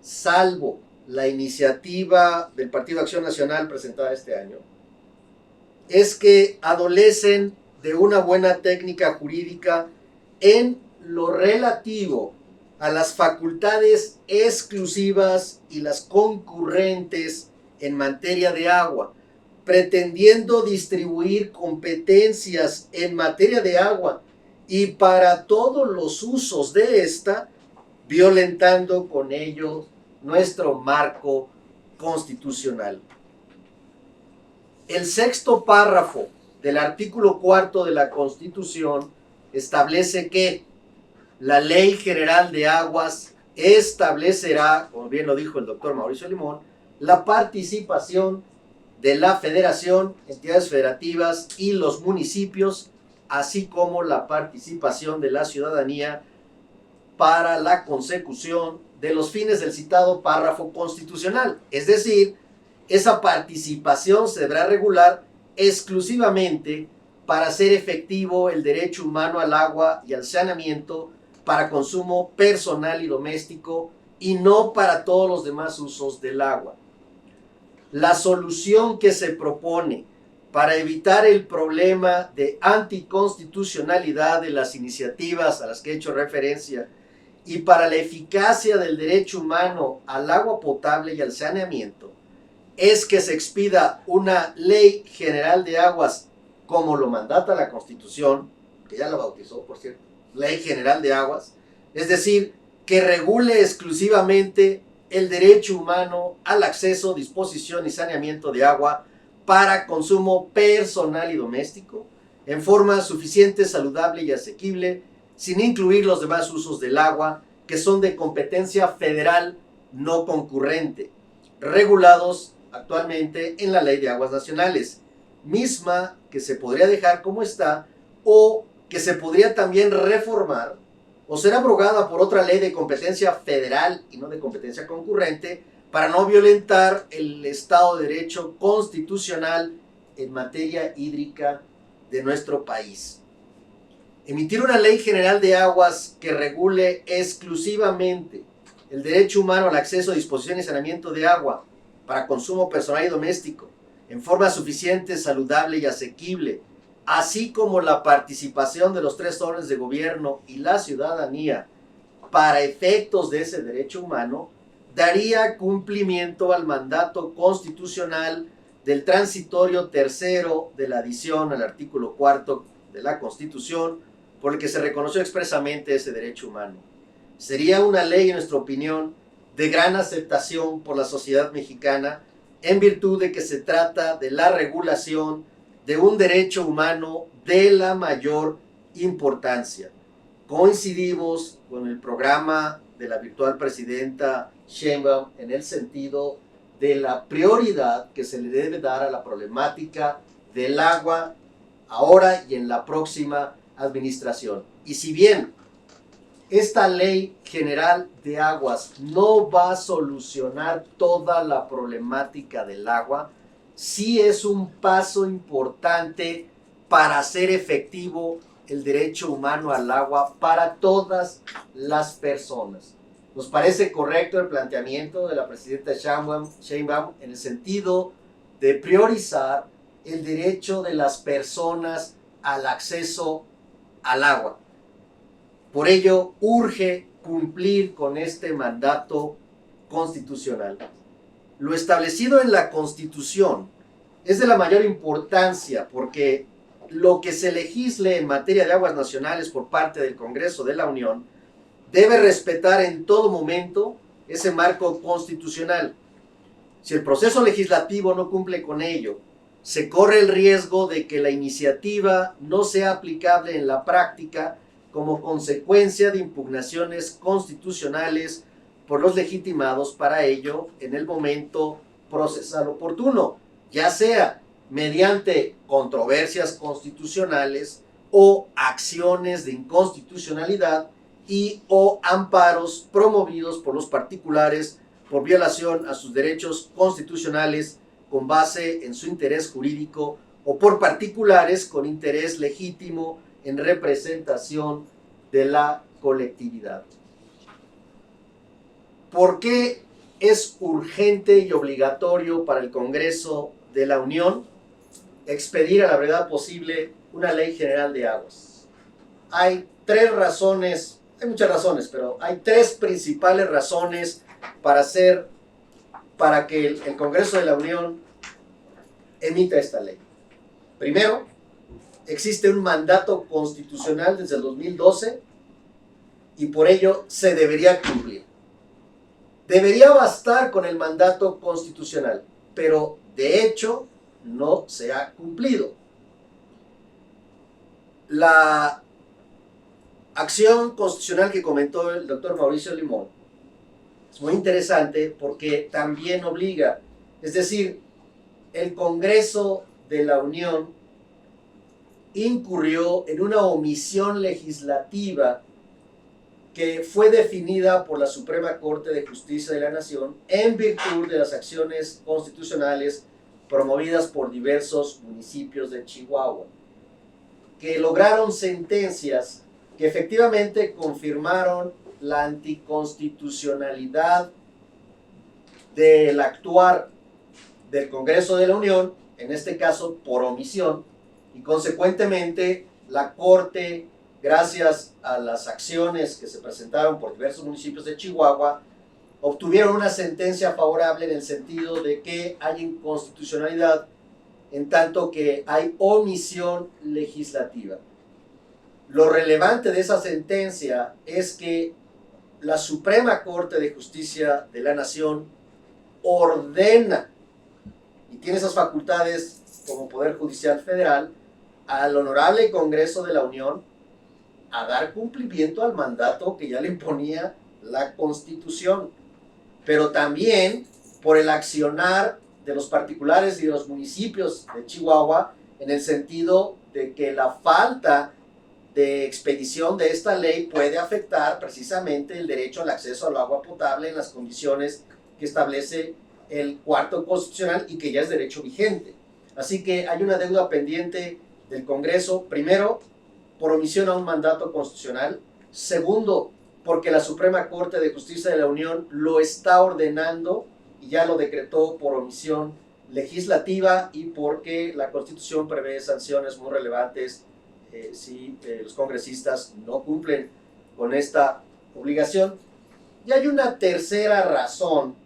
salvo la iniciativa del Partido Acción Nacional presentada este año, es que adolecen de una buena técnica jurídica en lo relativo a las facultades exclusivas y las concurrentes en materia de agua, pretendiendo distribuir competencias en materia de agua y para todos los usos de esta, violentando con ello nuestro marco constitucional. El sexto párrafo del artículo cuarto de la Constitución establece que la Ley General de Aguas establecerá, como bien lo dijo el doctor Mauricio Limón, la participación de la Federación, entidades federativas y los municipios, así como la participación de la ciudadanía para la consecución de los fines del citado párrafo constitucional. Es decir, esa participación se deberá regular exclusivamente para hacer efectivo el derecho humano al agua y al saneamiento para consumo personal y doméstico y no para todos los demás usos del agua. La solución que se propone para evitar el problema de anticonstitucionalidad de las iniciativas a las que he hecho referencia y para la eficacia del derecho humano al agua potable y al saneamiento es que se expida una ley general de aguas como lo mandata la Constitución, que ya la bautizó, por cierto, Ley General de Aguas, es decir, que regule exclusivamente el derecho humano al acceso, disposición y saneamiento de agua para consumo personal y doméstico, en forma suficiente, saludable y asequible, sin incluir los demás usos del agua que son de competencia federal no concurrente, regulados actualmente en la Ley de Aguas Nacionales, misma que se podría dejar como está o que se podría también reformar o ser abrogada por otra ley de competencia federal y no de competencia concurrente para no violentar el Estado de Derecho constitucional en materia hídrica de nuestro país. Emitir una ley general de aguas que regule exclusivamente el derecho humano al acceso, disposición y saneamiento de agua para consumo personal y doméstico en forma suficiente, saludable y asequible, así como la participación de los tres órdenes de gobierno y la ciudadanía para efectos de ese derecho humano, daría cumplimiento al mandato constitucional del transitorio tercero de la adición al artículo 4 de la Constitución, por el que se reconoció expresamente ese derecho humano. Sería una ley, en nuestra opinión, de gran aceptación por la sociedad mexicana, en virtud de que se trata de la regulación de un derecho humano de la mayor importancia. Coincidimos con el programa de la virtual presidenta Sheinbaum en el sentido de la prioridad que se le debe dar a la problemática del agua ahora y en la próxima administración. Y si bien esta ley general de aguas no va a solucionar toda la problemática del agua, sí es un paso importante para hacer efectivo el derecho humano al agua para todas las personas. Nos parece correcto el planteamiento de la presidenta Sheinbaum en el sentido de priorizar el derecho de las personas al acceso al agua. Por ello, urge cumplir con este mandato constitucional. Lo establecido en la Constitución es de la mayor importancia porque lo que se legisle en materia de aguas nacionales por parte del Congreso de la Unión debe respetar en todo momento ese marco constitucional. Si el proceso legislativo no cumple con ello, se corre el riesgo de que la iniciativa no sea aplicable en la práctica como consecuencia de impugnaciones constitucionales por los legitimados para ello en el momento procesal oportuno, ya sea mediante controversias constitucionales o acciones de inconstitucionalidad y o amparos promovidos por los particulares por violación a sus derechos constitucionales con base en su interés jurídico o por particulares con interés legítimo en representación de la colectividad. ¿Por qué es urgente y obligatorio para el Congreso de la Unión expedir a la brevedad posible una ley general de aguas? Hay tres razones, hay muchas razones, pero hay tres principales razones para que el Congreso de la Unión emita esta ley. Primero, existe un mandato constitucional desde el 2012 y por ello se debería cumplir. Debería bastar con el mandato constitucional, pero de hecho no se ha cumplido. La acción constitucional que comentó el doctor Mauricio Limón es muy interesante porque también obliga, es decir, el Congreso de la Unión incurrió en una omisión legislativa que fue definida por la Suprema Corte de Justicia de la Nación en virtud de las acciones constitucionales promovidas por diversos municipios de Chihuahua, que lograron sentencias que efectivamente confirmaron la anticonstitucionalidad del actuar del Congreso de la Unión, en este caso por omisión, y consecuentemente la Corte, gracias a las acciones que se presentaron por diversos municipios de Chihuahua, obtuvieron una sentencia favorable en el sentido de que hay inconstitucionalidad en tanto que hay omisión legislativa. Lo relevante de esa sentencia es que la Suprema Corte de Justicia de la Nación ordena, y tiene esas facultades como Poder Judicial Federal, al Honorable Congreso de la Unión a dar cumplimiento al mandato que ya le imponía la Constitución, pero también por el accionar de los particulares y de los municipios de Chihuahua, en el sentido de que la falta de expedición de esta ley puede afectar precisamente el derecho al acceso al agua potable en las condiciones que establece el cuarto constitucional y que ya es derecho vigente. Así que hay una deuda pendiente del Congreso, primero, por omisión a un mandato constitucional, segundo, porque la Suprema Corte de Justicia de la Unión lo está ordenando y ya lo decretó por omisión legislativa, y porque la Constitución prevé sanciones muy relevantes si los congresistas no cumplen con esta obligación. Y hay una tercera razón,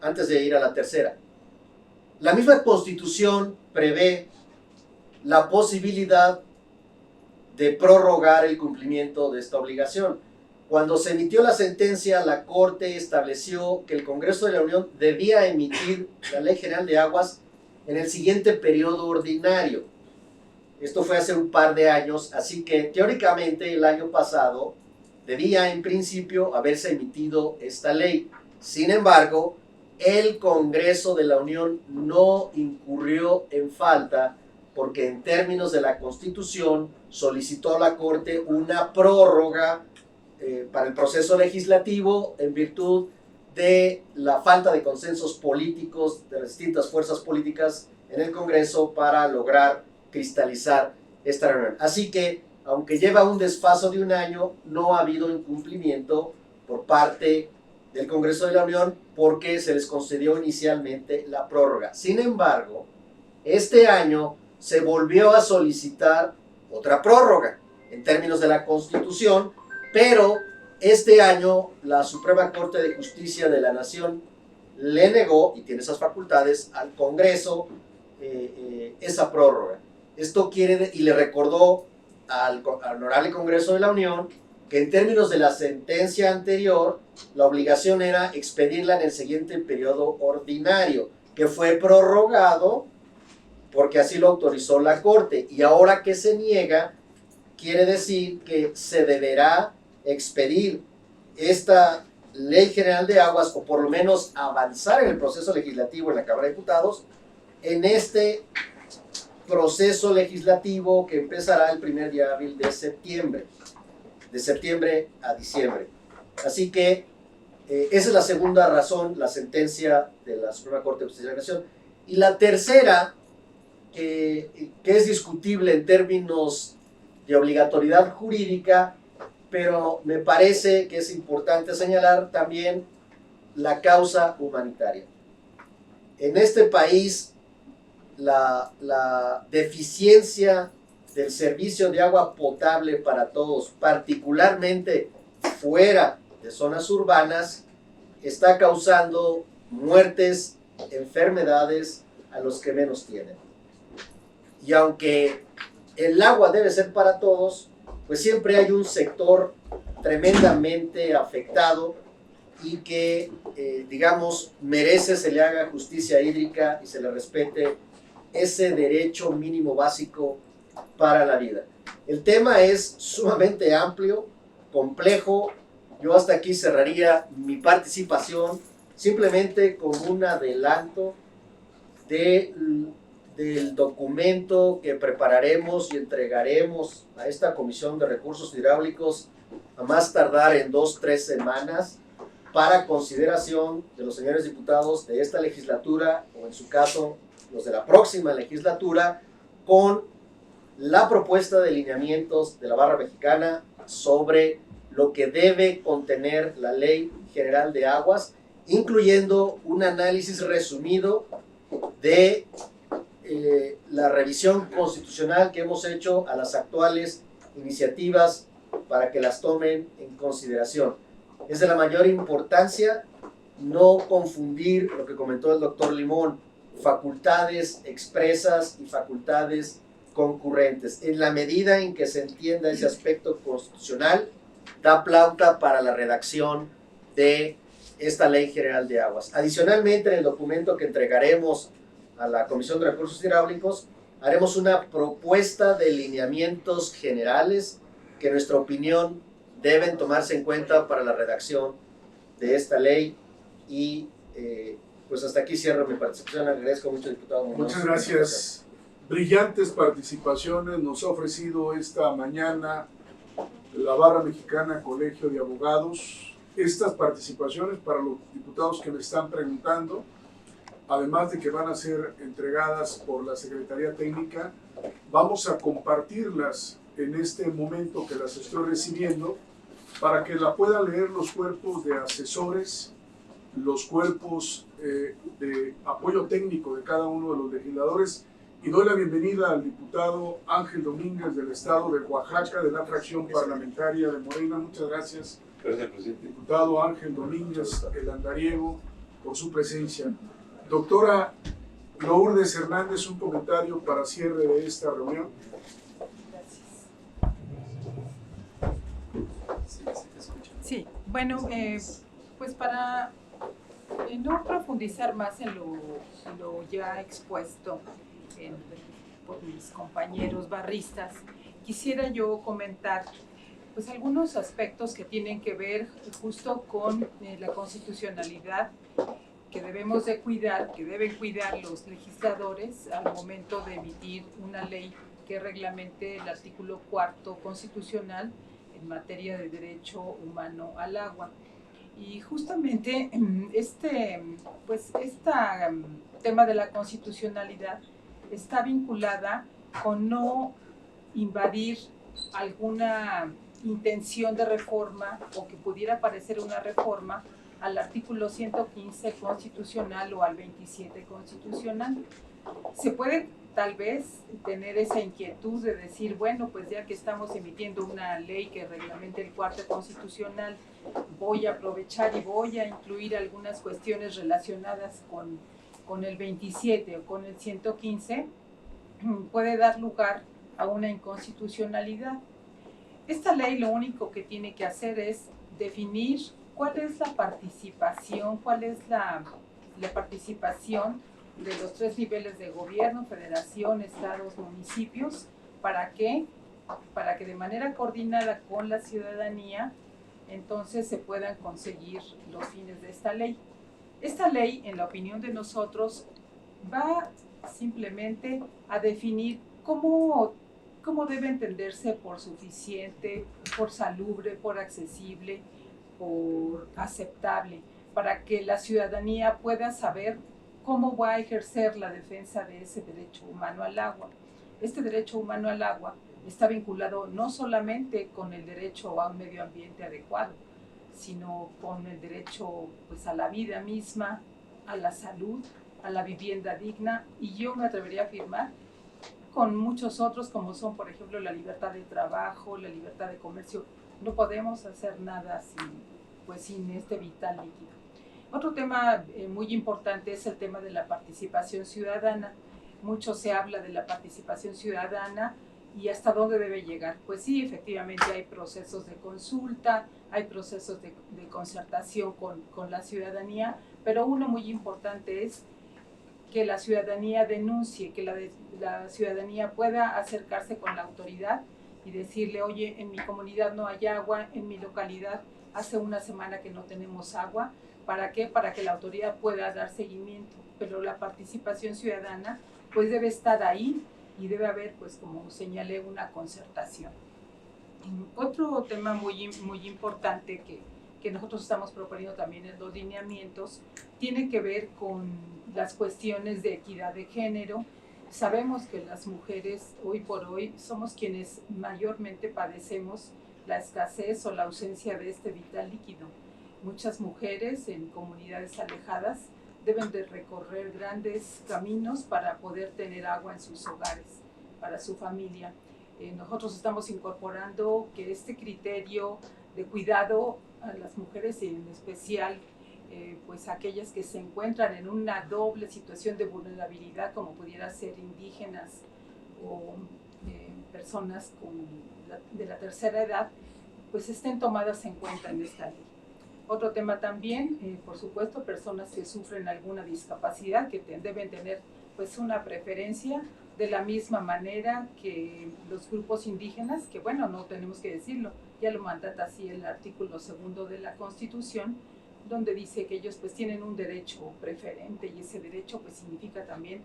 antes de ir a la tercera. La misma Constitución prevé la posibilidad de prorrogar el cumplimiento de esta obligación. Cuando se emitió la sentencia, la Corte estableció que el Congreso de la Unión debía emitir la Ley General de Aguas en el siguiente periodo ordinario. Esto fue hace un par de años, así que teóricamente el año pasado debía en principio haberse emitido esta ley. Sin embargo, el Congreso de la Unión no incurrió en falta, porque en términos de la Constitución solicitó a la Corte una prórroga para el proceso legislativo en virtud de la falta de consensos políticos de las distintas fuerzas políticas en el Congreso para lograr cristalizar esta reunión. Así que, aunque lleva un desfaso de un año, no ha habido incumplimiento por parte del Congreso de la Unión, porque se les concedió inicialmente la prórroga. Sin embargo, este año se volvió a solicitar otra prórroga en términos de la Constitución, pero este año la Suprema Corte de Justicia de la Nación le negó, y tiene esas facultades, al Congreso esa prórroga. Esto quiere, y le recordó al Honorable Congreso de la Unión, que en términos de la sentencia anterior, la obligación era expedirla en el siguiente periodo ordinario, que fue prorrogado porque así lo autorizó la Corte, y ahora que se niega, quiere decir que se deberá expedir esta Ley General de Aguas, o por lo menos avanzar en el proceso legislativo en la Cámara de Diputados, en este proceso legislativo que empezará el primer día hábil de septiembre a diciembre. Así que esa es la segunda razón, la sentencia de la Suprema Corte de Justicia de la Nación. Y la tercera, que es discutible en términos de obligatoriedad jurídica, pero me parece que es importante señalar también la causa humanitaria. En este país, la deficiencia del servicio de agua potable para todos, particularmente fuera de zonas urbanas, está causando muertes, enfermedades a los que menos tienen. Y aunque el agua debe ser para todos, pues siempre hay un sector tremendamente afectado y que, merece se le haga justicia hídrica y se le respete ese derecho mínimo básico para la vida. El tema es sumamente amplio, complejo. Yo hasta aquí cerraría mi participación simplemente con un adelanto de del documento que prepararemos y entregaremos a esta Comisión de Recursos Hidráulicos a más tardar en 2-3 semanas para consideración de los señores diputados de esta legislatura o en su caso los de la próxima legislatura, con la propuesta de lineamientos de la Barra Mexicana sobre lo que debe contener la Ley General de Aguas, incluyendo un análisis resumido de la revisión constitucional que hemos hecho a las actuales iniciativas para que las tomen en consideración. Es de la mayor importancia no confundir lo que comentó el doctor Limón, facultades expresas y facultades concurrentes. En la medida en que se entienda ese aspecto constitucional, da pauta para la redacción de esta Ley General de Aguas. Adicionalmente, en el documento que entregaremos a la Comisión de Recursos Hidráulicos, haremos una propuesta de lineamientos generales que en nuestra opinión deben tomarse en cuenta para la redacción de esta ley y pues hasta aquí cierro mi participación. Agradezco mucho, diputado Muñoz. Muchas gracias. Brillantes participaciones nos ha ofrecido esta mañana la Barra Mexicana Colegio de Abogados. Estas participaciones para los diputados que me están preguntando, además de que van a ser entregadas por la Secretaría Técnica, vamos a compartirlas en este momento que las estoy recibiendo para que la puedan leer los cuerpos de asesores, los cuerpos de apoyo técnico de cada uno de los legisladores. Y doy la bienvenida al diputado Ángel Domínguez del Estado de Oaxaca, de la fracción parlamentaria de Morena. Muchas gracias, diputado Ángel Domínguez, el andariego, por su presencia. Doctora Lourdes Hernández, un comentario para cierre de esta reunión. Sí, bueno, pues para no profundizar más en lo ya expuesto por mis compañeros barristas, quisiera yo comentar pues algunos aspectos que tienen que ver justo con la constitucionalidad que debemos de cuidar, que deben cuidar los legisladores al momento de emitir una ley que reglamente el artículo 4 constitucional en materia de derecho humano al agua. Y justamente este tema de la constitucionalidad está vinculada con no invadir alguna intención de reforma o que pudiera parecer una reforma al artículo 115 constitucional o al 27 constitucional. Se puede tal vez tener esa inquietud de decir, bueno, pues ya que estamos emitiendo una ley que reglamente el cuarto constitucional, voy a aprovechar y voy a incluir algunas cuestiones relacionadas con el 27 o con el 115, puede dar lugar a una inconstitucionalidad. Esta ley lo único que tiene que hacer es definir cuál es la participación, participación de los 3 niveles de gobierno, federación, estados, municipios, ¿para qué? Para que de manera coordinada con la ciudadanía, entonces se puedan conseguir los fines de esta ley. Esta ley, en la opinión de nosotros, va simplemente a definir cómo debe entenderse por suficiente, por salubre, por accesible, por aceptable, para que la ciudadanía pueda saber cómo va a ejercer la defensa de ese derecho humano al agua. Este derecho humano al agua está vinculado no solamente con el derecho a un medio ambiente adecuado, sino con el derecho pues, a la vida misma, a la salud, a la vivienda digna, y yo me atrevería a afirmar con muchos otros, como son, por ejemplo, la libertad de trabajo, la libertad de comercio. No podemos hacer nada sin este vital líquido. Otro tema muy importante es el tema de la participación ciudadana. Mucho se habla de la participación ciudadana y hasta dónde debe llegar. Pues sí, efectivamente hay procesos de consulta, hay procesos de concertación con la ciudadanía, pero uno muy importante es que la ciudadanía denuncie, que la ciudadanía pueda acercarse con la autoridad y decirle, oye, en mi comunidad no hay agua, en mi localidad hace una semana que no tenemos agua. ¿Para qué? Para que la autoridad pueda dar seguimiento. Pero la participación ciudadana pues debe estar ahí y debe haber, pues como señalé, una concertación. Otro tema muy importante que nosotros estamos proponiendo también en los lineamientos tiene que ver con las cuestiones de equidad de género. Sabemos que las mujeres hoy por hoy somos quienes mayormente padecemos la escasez o la ausencia de este vital líquido. Muchas mujeres en comunidades alejadas deben de recorrer grandes caminos para poder tener agua en sus hogares, para su familia. Nosotros estamos incorporando que este criterio de cuidado a las mujeres, y en especial pues aquellas que se encuentran en una doble situación de vulnerabilidad, como pudiera ser indígenas o personas de la tercera edad, pues estén tomadas en cuenta en esta ley. Otro tema también, por supuesto, personas que sufren alguna discapacidad, que deben tener pues una preferencia de la misma manera que los grupos indígenas, que bueno, no tenemos que decirlo, ya lo mandata así el artículo 2 de la Constitución, donde dice que ellos pues tienen un derecho preferente, y ese derecho pues significa también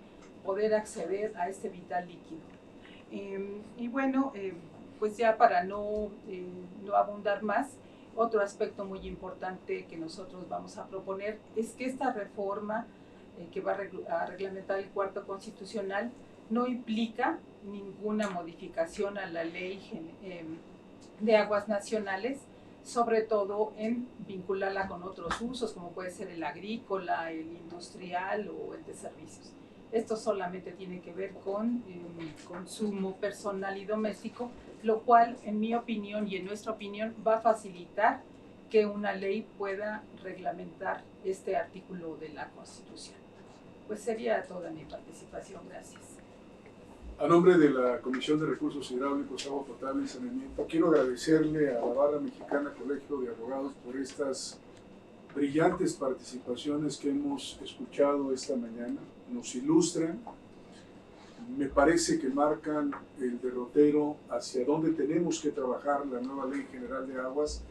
poder acceder a este vital líquido. Y bueno, pues ya para no abundar más, otro aspecto muy importante que nosotros vamos a proponer es que esta reforma que va a reglamentar el cuarto constitucional no implica ninguna modificación a la ley de aguas nacionales, sobre todo en vincularla con otros usos, como puede ser el agrícola, el industrial o el de servicios. Esto solamente tiene que ver con consumo personal y doméstico, lo cual, en mi opinión y en nuestra opinión, va a facilitar que una ley pueda reglamentar este artículo de la Constitución. Pues sería toda mi participación. Gracias. A nombre de la Comisión de Recursos Hidráulicos, Agua Potable y Saneamiento, quiero agradecerle a la Barra Mexicana Colegio de Abogados por estas brillantes participaciones que hemos escuchado esta mañana. Nos ilustran, me parece que marcan el derrotero hacia dónde tenemos que trabajar la nueva Ley General de Aguas,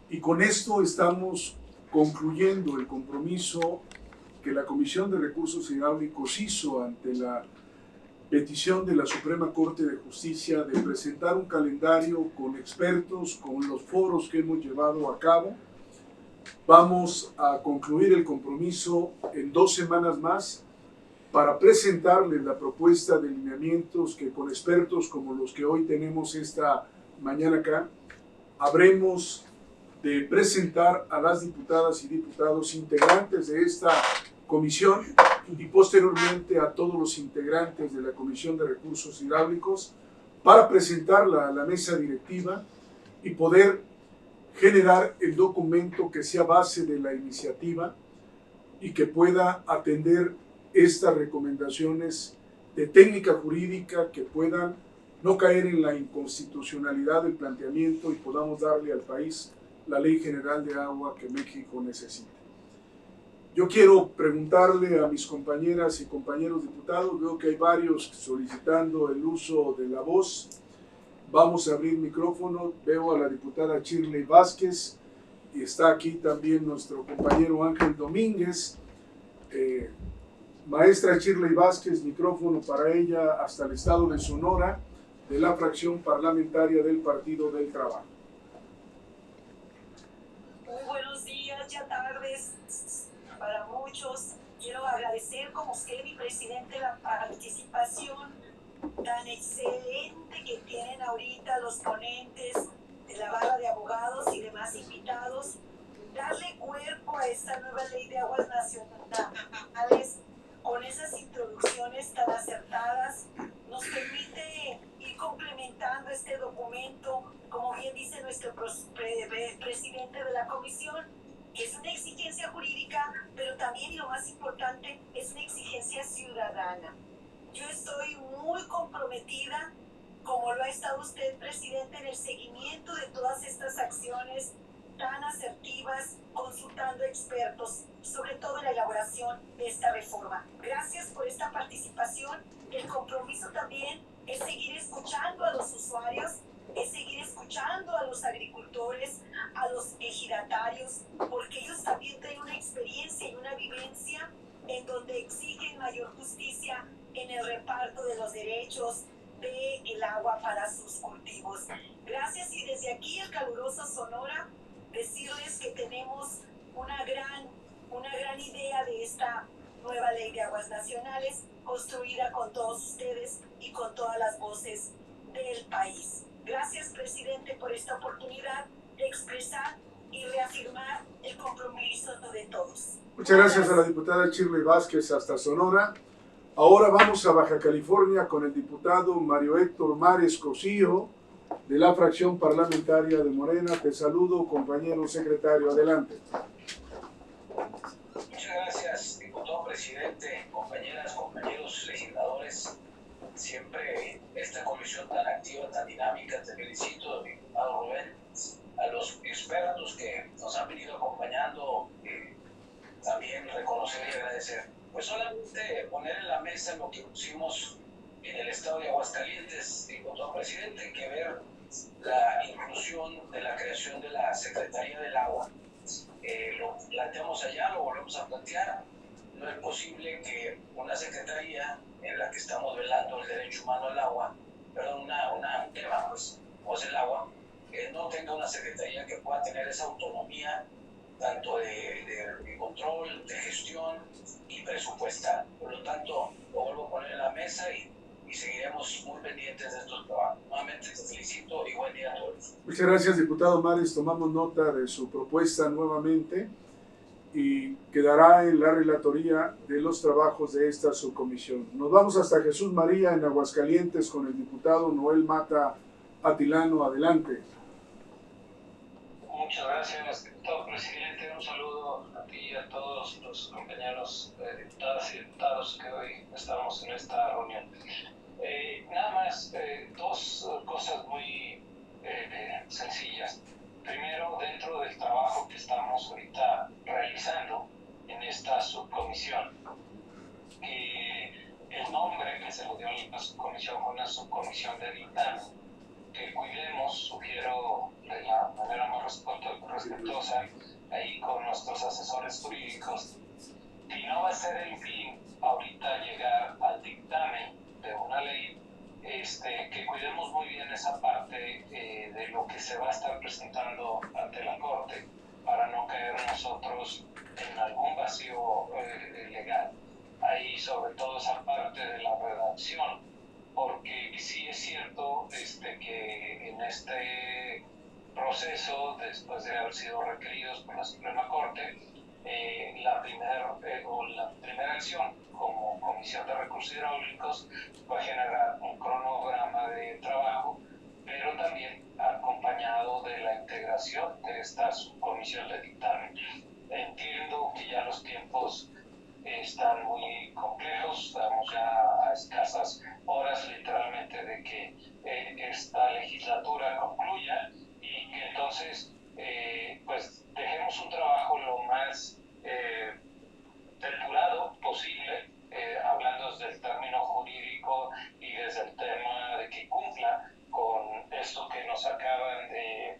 y con esto estamos concluyendo el compromiso que la Comisión de Recursos Hidráulicos hizo ante la petición de la Suprema Corte de Justicia de presentar un calendario con expertos, con los foros que hemos llevado a cabo. Vamos a concluir el compromiso en 2 semanas más para presentarles la propuesta de lineamientos que, con expertos como los que hoy tenemos esta mañana acá, habremos de presentar a las diputadas y diputados integrantes de esta comisión y posteriormente a todos los integrantes de la Comisión de Recursos Hidráulicos para presentarla a la mesa directiva y poder generar el documento que sea base de la iniciativa y que pueda atender estas recomendaciones de técnica jurídica que puedan no caer en la inconstitucionalidad del planteamiento y podamos darle al país la Ley General de Agua que México necesita. Yo quiero preguntarle a mis compañeras y compañeros diputados, veo que hay varios solicitando el uso de la voz. Vamos a abrir micrófono, veo a la diputada Shirley Vázquez y está aquí también nuestro compañero Ángel Domínguez. Maestra Shirley Vázquez, micrófono para ella hasta el estado de Sonora, de la fracción parlamentaria del Partido del Trabajo. Muy buenos días, ya tardes para muchos. Quiero agradecer como usted, mi presidente, la participación tan excelente que tienen ahorita los ponentes de la Barra de Abogados y demás invitados. Darle cuerpo a esta nueva ley de aguas nacionales con esas introducciones tan acertadas nos permite ir complementando este documento, como bien dice nuestro presidente de la comisión, que es una exigencia jurídica, pero también, y lo más importante, es una exigencia ciudadana. Yo estoy muy comprometida, como lo ha estado usted, presidente, en el seguimiento de todas estas acciones tan asertivas, consultando expertos, sobre todo en la elaboración de esta reforma. Gracias por esta participación. El compromiso también es seguir escuchando a los usuarios, es seguir escuchando a los agricultores, a los ejidatarios, porque ellos también tienen una experiencia y una vivencia en donde exigen mayor justicia en el reparto de los derechos del agua para sus cultivos. Gracias, y desde aquí el caluroso Sonora, decirles que tenemos una gran idea de esta nueva ley de aguas nacionales, construida con todos ustedes y con todas las voces del país. Gracias, presidente, por esta oportunidad de expresar y reafirmar el compromiso de todos. Muchas gracias a la diputada Shirley Vázquez hasta Sonora. Ahora vamos a Baja California con el diputado Mario Héctor Mares Cosío, de la fracción parlamentaria de Morena. Te saludo, compañero secretario. Adelante. Muchas gracias, diputado presidente, compañeras, compañeros legisladores. Siempre esta comisión tan activa, tan dinámica. Te felicito, diputado Rubén, a los expertos que nos han venido acompañando, también reconocer y agradecer. Pues solamente poner en la mesa lo que pusimos en el estado de Aguascalientes, diputado presidente, que ver la inclusión de la creación de la Secretaría del Agua. Lo planteamos allá, lo volvemos a plantear. No es posible que una secretaría en la que estamos velando el derecho humano al agua, perdón, un tema, pues, como es el agua, no tenga una secretaría que pueda tener esa autonomía tanto de control, de gestión y presupuestal. Por lo tanto, lo vuelvo a poner en la mesa y seguiremos muy pendientes de estos trabajos. Nuevamente te felicito y buen día a todos. Muchas gracias, diputado Mares. Tomamos nota de su propuesta nuevamente y quedará en la relatoría de los trabajos de esta subcomisión. Nos vamos hasta Jesús María en Aguascalientes con el diputado Noel Mata Atilano. Adelante. Muchas gracias, diputado presidente. Un saludo a ti y a todos los compañeros diputadas y diputados que hoy estamos en esta reunión. Nada más, dos cosas muy sencillas. Primero, dentro del trabajo que estamos ahorita realizando en esta subcomisión, que el nombre que se le dio a la subcomisión fue una subcomisión de dictamen, que cuidemos, sugiero de la manera más respetuosa, ahí con nuestros asesores jurídicos, que no va a ser el fin ahorita llegar al dictamen de una ley, que cuidemos muy bien esa parte de lo que se va a estar presentando ante la Corte, para no caer nosotros en algún vacío legal. Ahí sobre todo esa parte de la redacción, porque sí es cierto que en este proceso, después de haber sido requeridos por la Suprema Corte, la primera acción como Comisión de Recursos Hidráulicos va a generar un cronograma de trabajo, pero también acompañado de la integración de esta subcomisión de dictamen. Entiendo que ya los tiempos están muy complejos, estamos ya a escasas horas literalmente de que esta legislatura concluya, y que entonces pues dejemos un trabajo lo más depurado posible, hablando desde el término jurídico y desde el tema de que cumpla con esto que nos acaban de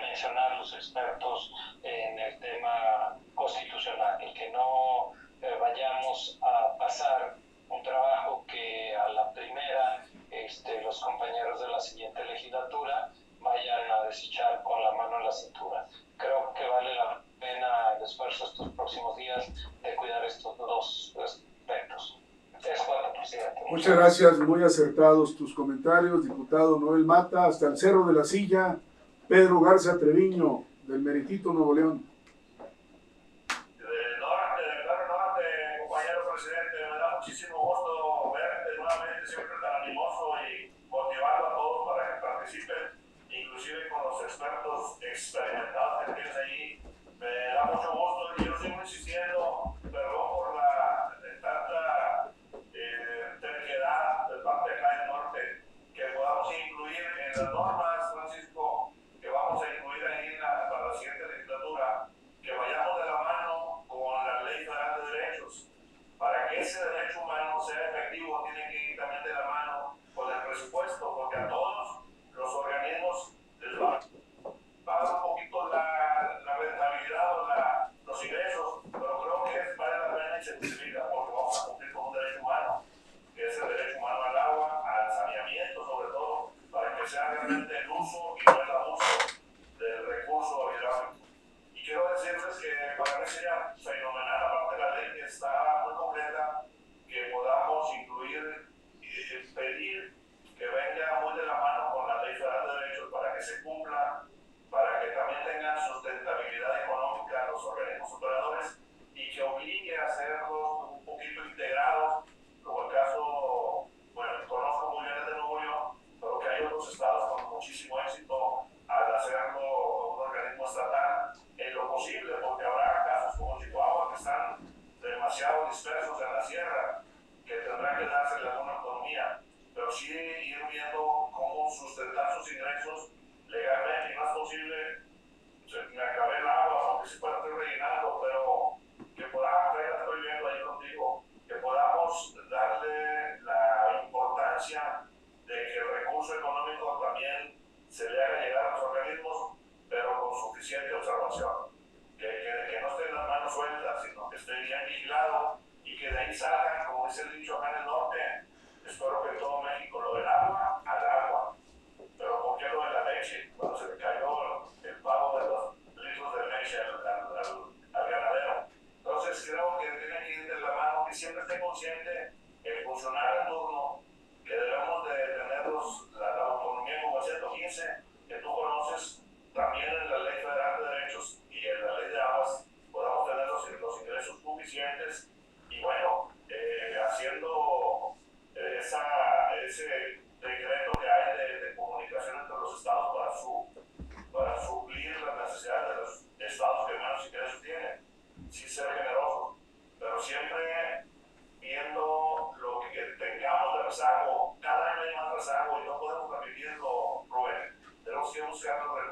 mencionar los expertos en el tema constitucional, y que no vayamos a pasar un trabajo que a la primera los compañeros de la siguiente legislatura vayan a desechar con la mano en la cintura. Creo que vale la pena el esfuerzo estos próximos días de cuidar estos dos aspectos. Es cuanto, presidente. Muchas gracias, muy acertados tus comentarios, diputado Noel Mata. Hasta el Cerro de la Silla, Pedro Garza Treviño, del Meritito, Nuevo León. Muchísimo gusto verte nuevamente, siempre tan animoso y motivando a todos para que participen, inclusive con los expertos experimentados que tienes ahí. Me da mucho gusto y yo sigo insistiendo, perdón por la tanta terquedad de parte de acá del norte, que podamos incluir en las normas, Francisco, que vamos a incluir ahí para la siguiente legislatura, que vayamos de la mano con la Ley Federal de Derechos. Para que ese derecho humano sea efectivo, tiene que ir también de la mano con el presupuesto, porque a todos los organismos les va a dar un poquito la rentabilidad o los ingresos, pero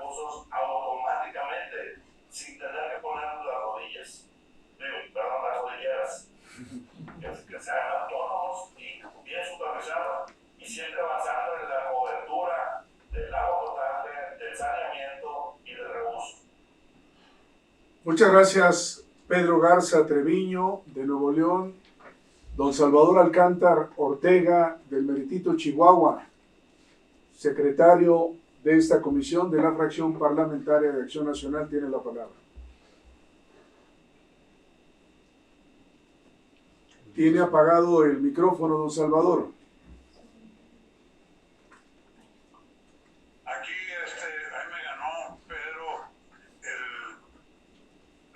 recursos automáticamente, sin tener que poner las rodillas. Perdón, las rodilleras. Que sean autónomos y bien supervisados y siempre avanzando en la cobertura del agua potable, del saneamiento y del reuso. Muchas gracias, Pedro Garza Treviño, de Nuevo León, don Salvador Alcántar Ortega, del Meritito, Chihuahua, secretario de esta comisión de la fracción parlamentaria de Acción Nacional, tiene la palabra. Tiene apagado el micrófono, don Salvador. Aquí ahí me ganó Pedro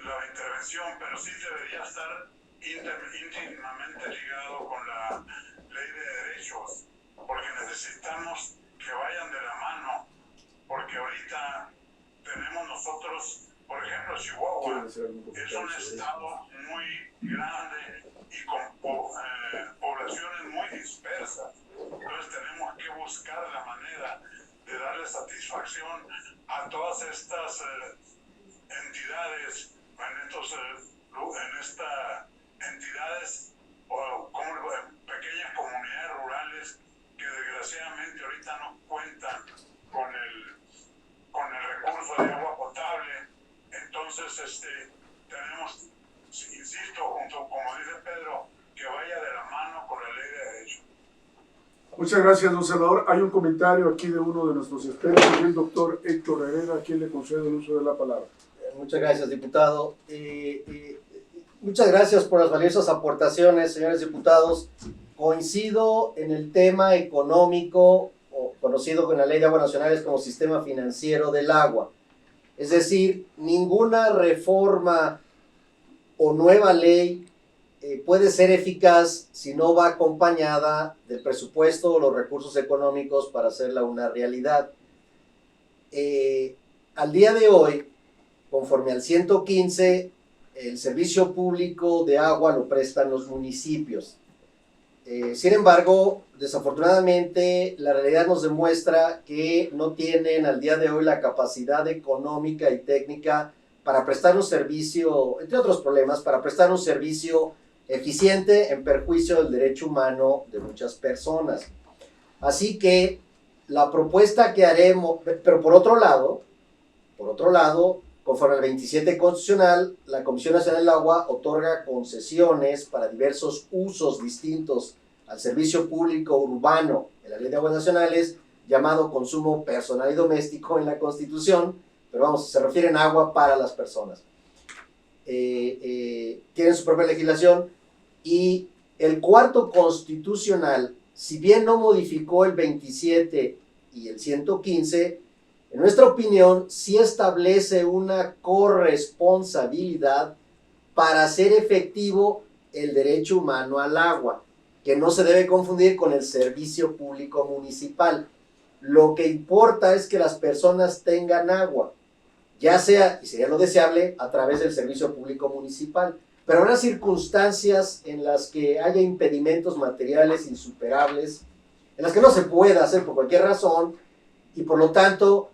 la intervención, pero sí debería estar íntimamente ligado con la ley de derechos, porque necesitamos que vayan de la mano, porque ahorita tenemos nosotros, por ejemplo, Chihuahua es un estado muy grande y con poblaciones muy dispersas. Entonces tenemos que buscar la manera de darle satisfacción a todas estas entidades, en estas entidades como pequeñas comunidades rurales que desgraciadamente ahorita no cuentan con el recurso de agua potable. Entonces tenemos, insisto, como dice Pedro, que vaya de la mano con la ley de derecho. Muchas gracias, don Salvador. Hay un comentario aquí de uno de nuestros expertos, el doctor Héctor Herrera, a quien le concedo el uso de la palabra. Muchas gracias, diputado. Muchas gracias por las valiosas aportaciones, señores diputados. Coincido en el tema económico, o conocido con la Ley de Aguas Nacionales como Sistema Financiero del Agua. Es decir, ninguna reforma o nueva ley puede ser eficaz si no va acompañada del presupuesto o los recursos económicos para hacerla una realidad. Al día de hoy, conforme al 115, el servicio público de agua lo prestan los municipios. Sin embargo, desafortunadamente, la realidad nos demuestra que no tienen al día de hoy la capacidad económica y técnica para prestar un servicio, entre otros problemas, para prestar un servicio eficiente en perjuicio del derecho humano de muchas personas. Así que la propuesta que haremos, pero por otro lado, conforme al 27 constitucional, la Comisión Nacional del Agua otorga concesiones para diversos usos distintos al servicio público urbano en la Ley de Aguas Nacionales, llamado consumo personal y doméstico en la Constitución, pero vamos, se refieren a agua para las personas. Tienen su propia legislación y el cuarto constitucional, si bien no modificó el 27 y el 115, en nuestra opinión, sí establece una corresponsabilidad para hacer efectivo el derecho humano al agua, que no se debe confundir con el servicio público municipal. Lo que importa es que las personas tengan agua, ya sea, y sería lo deseable, a través del servicio público municipal. Pero habrá circunstancias en las que haya impedimentos materiales insuperables, en las que no se pueda hacer por cualquier razón, y por lo tanto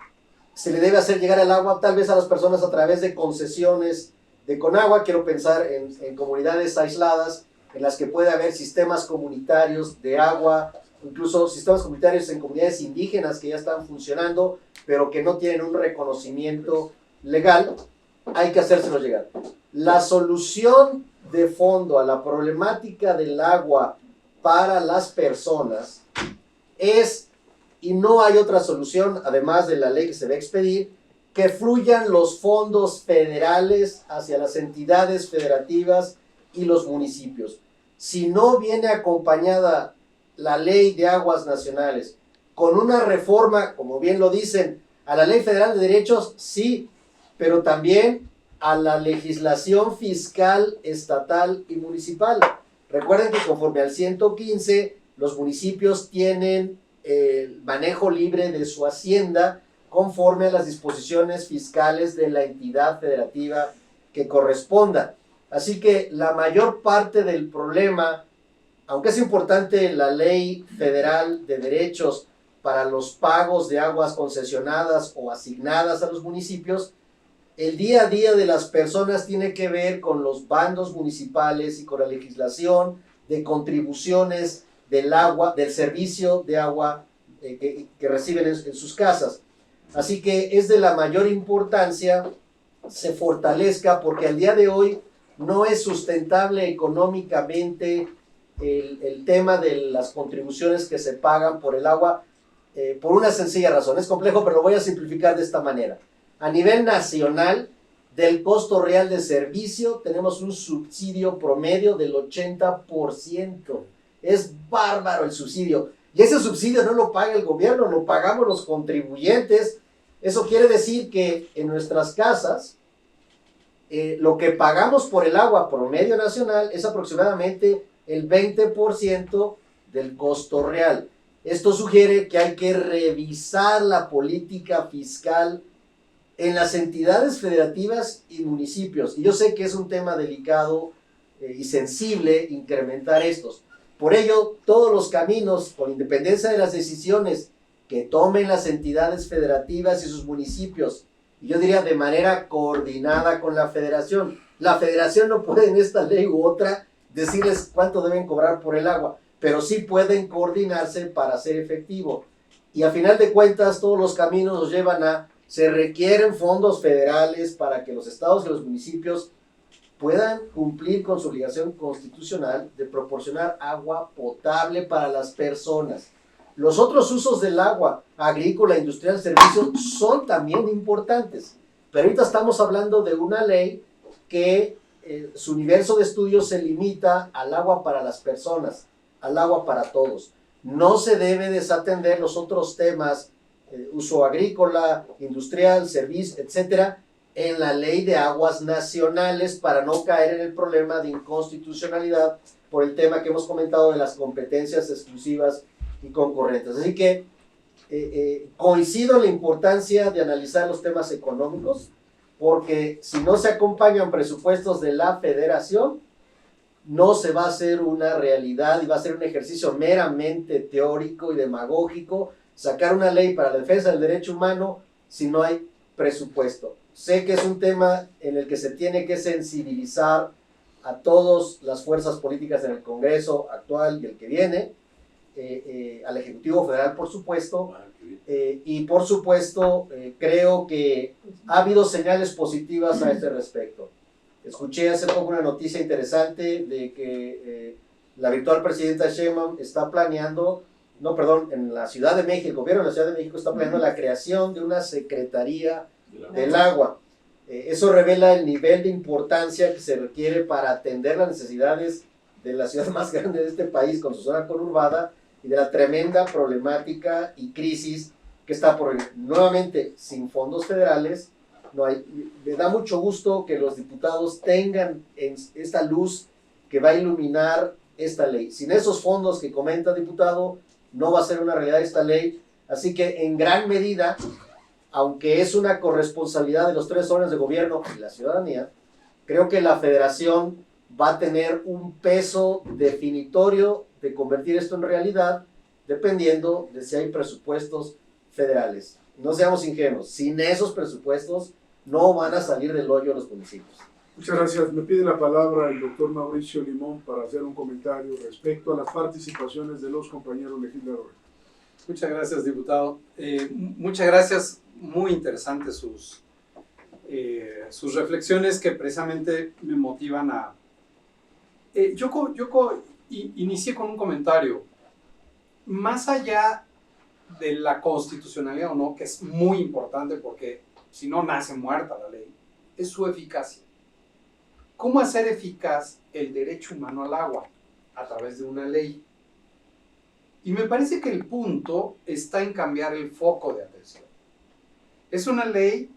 se le debe hacer llegar el agua tal vez a las personas a través de concesiones de Conagua. Quiero pensar en comunidades aisladas en las que puede haber sistemas comunitarios de agua, incluso sistemas comunitarios en comunidades indígenas que ya están funcionando, pero que no tienen un reconocimiento legal. Hay que hacérselo llegar. La solución de fondo a la problemática del agua para las personas es, y no hay otra solución, además de la ley que se va a expedir, que fluyan los fondos federales hacia las entidades federativas y los municipios. Si no viene acompañada la Ley de Aguas Nacionales con una reforma, como bien lo dicen, a la Ley Federal de Derechos, sí, pero también a la legislación fiscal, estatal y municipal. Recuerden que conforme al 115, los municipios tienen el manejo libre de su hacienda conforme a las disposiciones fiscales de la entidad federativa que corresponda. Así que la mayor parte del problema, aunque es importante la Ley Federal de Derechos para los pagos de aguas concesionadas o asignadas a los municipios, el día a día de las personas tiene que ver con los bandos municipales y con la legislación de contribuciones del agua, del servicio de agua que reciben en sus casas. Así que es de la mayor importancia se fortalezca, porque al día de hoy no es sustentable económicamente el tema de las contribuciones que se pagan por el agua, por una sencilla razón. Es complejo, pero lo voy a simplificar de esta manera. A nivel nacional, del costo real de servicio, tenemos un subsidio promedio del 80%. Es bárbaro el subsidio. Y ese subsidio no lo paga el gobierno, lo pagamos los contribuyentes. Eso quiere decir que en nuestras casas, lo que pagamos por el agua promedio nacional es aproximadamente el 20% del costo real. Esto sugiere que hay que revisar la política fiscal en las entidades federativas y municipios. Y yo sé que es un tema delicado y sensible incrementar estos. Por ello, todos los caminos, con independencia de las decisiones que tomen las entidades federativas y sus municipios, y yo diría de manera coordinada con la federación. La federación no puede en esta ley u otra decirles cuánto deben cobrar por el agua, pero sí pueden coordinarse para ser efectivo. Y a final de cuentas, todos los caminos nos llevan a, se requieren fondos federales para que los estados y los municipios puedan cumplir con su obligación constitucional de proporcionar agua potable para las personas. Los otros usos del agua, agrícola, industrial, servicios, son también importantes. Pero ahorita estamos hablando de una ley que su universo de estudios se limita al agua para las personas, al agua para todos. No se debe desatender los otros temas, uso agrícola, industrial, servicio, etcétera, en la ley de aguas nacionales para no caer en el problema de inconstitucionalidad por el tema que hemos comentado de las competencias exclusivas y concurrentes. Así que coincido en la importancia de analizar los temas económicos, porque si no se acompañan presupuestos de la federación, no se va a hacer una realidad y va a ser un ejercicio meramente teórico y demagógico sacar una ley para la defensa del derecho humano si no hay presupuesto. Sé que es un tema en el que se tiene que sensibilizar a todas las fuerzas políticas en el Congreso actual y el que viene, al Ejecutivo Federal, por supuesto, y por supuesto creo que ha habido señales positivas a este respecto. Escuché hace poco una noticia interesante de que la virtual presidenta Sheinbaum está planeando, en la Ciudad de México, el gobierno de la Ciudad de México está planeando la creación de una Secretaría del Agua. Eso revela el nivel de importancia que se requiere para atender las necesidades de la ciudad más grande de este país con su zona conurbada y de la tremenda problemática y crisis que está por venir. Nuevamente, sin fondos federales, no hay. Me da mucho gusto que los diputados tengan esta luz que va a iluminar esta ley. Sin esos fondos que comenta el diputado, no va a ser una realidad esta ley. Así que en gran medida, aunque es una corresponsabilidad de los tres órdenes de gobierno y la ciudadanía, creo que la federación va a tener un peso definitorio de convertir esto en realidad, dependiendo de si hay presupuestos federales. No seamos ingenuos, sin esos presupuestos no van a salir del hoyo los municipios. Muchas gracias. Me pide la palabra el doctor Mauricio Limón para hacer un comentario respecto a las participaciones de los compañeros legisladores. Muchas gracias, diputado. Muchas gracias. Muy interesantes sus reflexiones que precisamente me motivan a... Inicié con un comentario. Más allá de la constitucionalidad o no, que es muy importante porque si no nace muerta la ley, es su eficacia. ¿Cómo hacer eficaz el derecho humano al agua? A través de una ley. Y me parece que el punto está en cambiar el foco de atención. Es una ley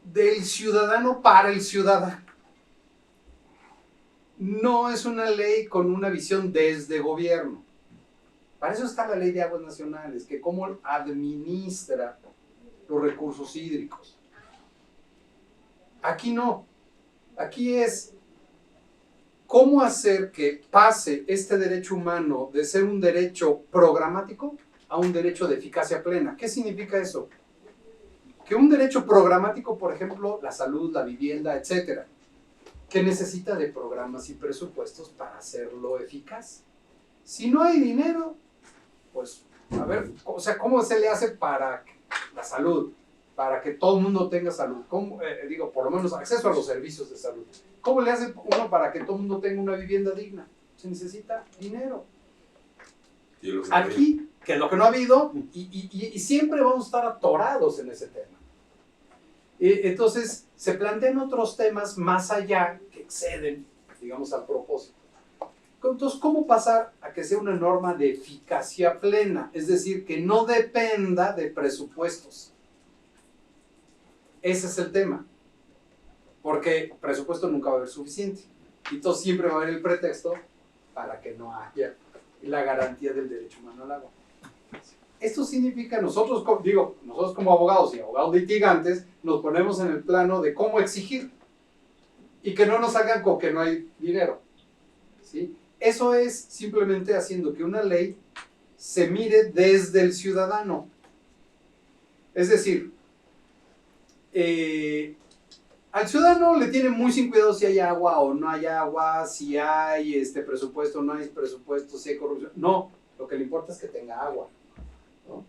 del ciudadano para el ciudadano. No es una ley con una visión desde gobierno. Para eso está la Ley de Aguas Nacionales, que cómo administra los recursos hídricos. Aquí no. Aquí es cómo hacer que pase este derecho humano de ser un derecho programático a a un derecho de eficacia plena. ¿Qué significa eso? Que un derecho programático, por ejemplo, la salud, la vivienda, etcétera, que necesita de programas y presupuestos para hacerlo eficaz. Si no hay dinero, pues, a ver, o sea, ¿cómo se le hace para la salud? Para que todo el mundo tenga salud. ¿Cómo, digo, por lo menos acceso a los servicios de salud? ¿Cómo le hace uno para que todo el mundo tenga una vivienda digna? Se necesita dinero. Aquí, que es lo que no ha habido, y siempre vamos a estar atorados en ese tema. Entonces, se plantean otros temas más allá que exceden, digamos, al propósito. Entonces, ¿cómo pasar a que sea una norma de eficacia plena? Es decir, que no dependa de presupuestos. Ese es el tema. Porque presupuesto nunca va a haber suficiente. Y entonces siempre va a haber el pretexto para que no haya la garantía del derecho humano al agua. Esto significa, nosotros como abogados y abogados litigantes, nos ponemos en el plano de cómo exigir y que no nos hagan con que no hay dinero, ¿sí? Eso es simplemente haciendo que una ley se mire desde el ciudadano. Es decir, al ciudadano le tiene muy sin cuidado si hay agua o no hay agua, si hay presupuesto o no hay presupuesto, si hay corrupción. No, lo que le importa es que tenga agua, ¿no?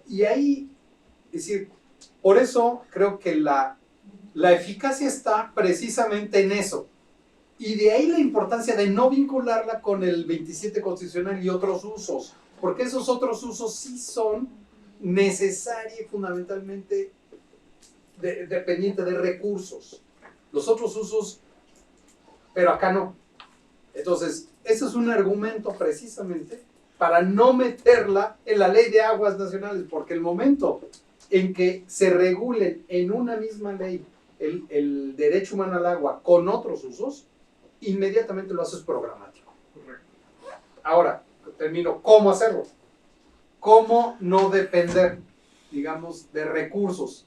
Y ahí, es decir, por eso creo que la eficacia está precisamente en eso. Y de ahí la importancia de no vincularla con el 27 constitucional y otros usos, porque esos otros usos sí son necesarios y fundamentalmente dependientes de recursos. Los otros usos, pero acá no. Entonces, ese es un argumento precisamente para no meterla en la ley de aguas nacionales, porque el momento en que se regulen en una misma ley el derecho humano al agua con otros usos, inmediatamente lo haces programático. Ahora, termino, ¿cómo hacerlo? ¿Cómo no depender, digamos, de recursos?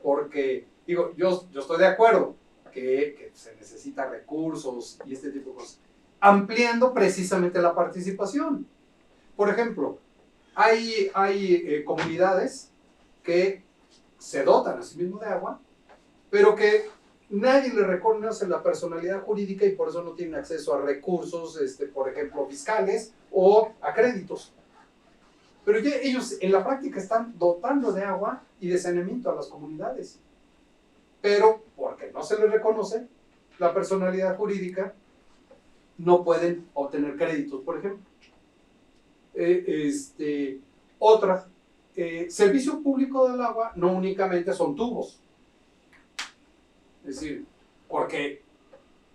Porque, digo, yo estoy de acuerdo que se necesitan recursos y este tipo de cosas, ampliando precisamente la participación. Por ejemplo, hay comunidades que se dotan a sí mismos de agua, pero que nadie le reconoce la personalidad jurídica y por eso no tienen acceso a recursos, por ejemplo, fiscales o a créditos. Pero ya ellos en la práctica están dotando de agua y de saneamiento a las comunidades. Pero porque no se les reconoce la personalidad jurídica, no pueden obtener créditos, por ejemplo. Servicio público del agua no únicamente son tubos. Es decir, porque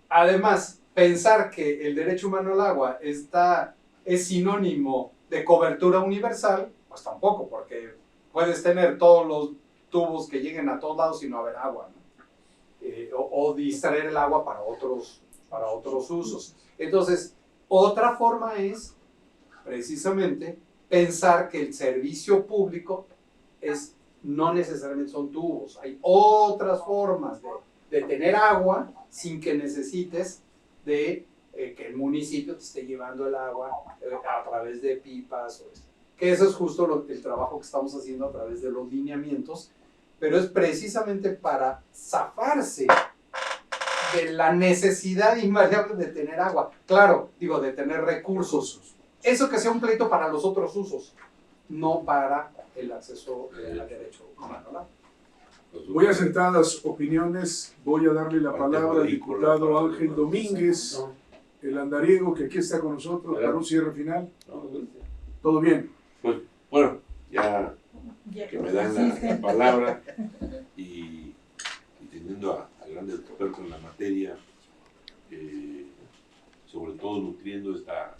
además pensar que el derecho humano al agua es sinónimo de cobertura universal, pues tampoco, porque puedes tener todos los tubos que lleguen a todos lados y no haber agua, ¿no? O distraer el agua para otros usos. Entonces, otra forma es precisamente pensar que el servicio público no necesariamente son tubos, hay otras formas de tener agua sin que necesites de que el municipio te esté llevando el agua a través de pipas. Que eso es justo el trabajo que estamos haciendo a través de los lineamientos, pero es precisamente para zafarse de la necesidad invariable de tener agua. Claro, digo, de tener recursos. Eso que sea un pleito para los otros usos, no para el acceso al derecho humano, ¿no? Voy a aceptar las opiniones, voy a darle la palabra al diputado Ángel Domínguez, el andariego que aquí está con nosotros para un cierre final. ¿Todo bien? Pues, bueno, ya que me dan la palabra y teniendo a grandes expertos en la materia, sobre todo nutriendo esta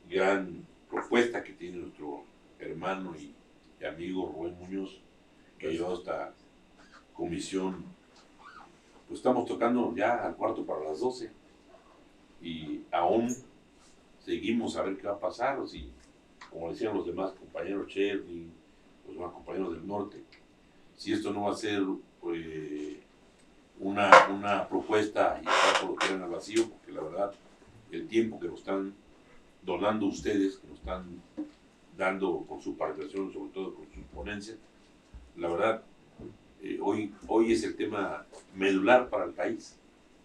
gran propuesta que tiene nuestro hermano y amigo Rubén Muñoz, que ha llevado esta comisión, pues estamos tocando ya al 11:45 y aún seguimos a ver qué va a pasar, o si, como decían los demás compañeros Cherny, los demás compañeros del norte, si esto no va a ser una propuesta y por lo que eran al vacío, porque la verdad el tiempo que nos están donando ustedes, que nos están dando con su participación, sobre todo con sus ponencias. La verdad, hoy es el tema medular para el país,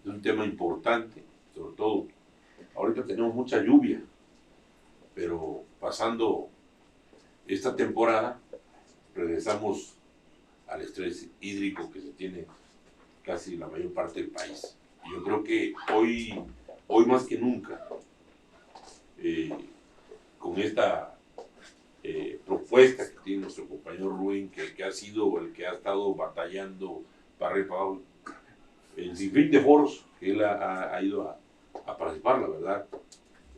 es un tema importante, sobre todo ahorita tenemos mucha lluvia, pero pasando esta temporada regresamos al estrés hídrico que se tiene casi la mayor parte del país. Y yo creo que hoy más que nunca, con esta propuesta que tiene nuestro compañero Rubén, que ha sido el que ha estado batallando para reparar el sinfín de foros que él ha ido a participar, la verdad,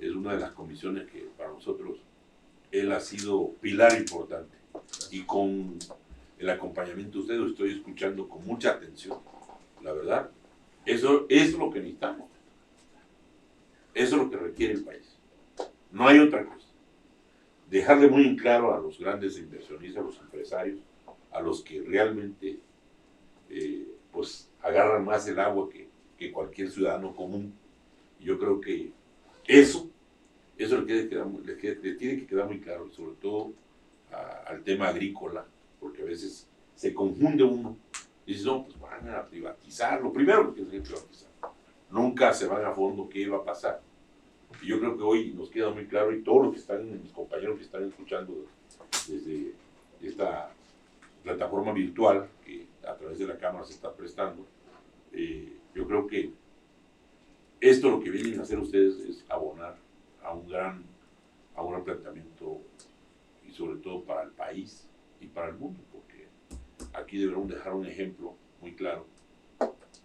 es una de las comisiones que para nosotros él ha sido pilar importante. Y con el acompañamiento de ustedes estoy escuchando con mucha atención, la verdad. Eso es lo que necesitamos. Eso es lo que requiere el país. No hay otra cosa. Dejarle muy en claro a los grandes inversionistas, a los empresarios, a los que realmente pues agarran más el agua que cualquier ciudadano común. Y yo creo que eso le tiene que quedar muy claro, sobre todo al tema agrícola, porque a veces se confunde uno. Dice, no, pues van a privatizar. Lo primero que tienen que privatizar. Nunca se van a fondo qué va a pasar. Y yo creo que hoy nos queda muy claro, y todos los que están, mis compañeros que están escuchando desde esta plataforma virtual que a través de la Cámara se está prestando, yo creo que esto lo que vienen a hacer ustedes es abonar a un gran planteamiento, y sobre todo para el país y para el mundo, porque aquí deberán dejar un ejemplo muy claro.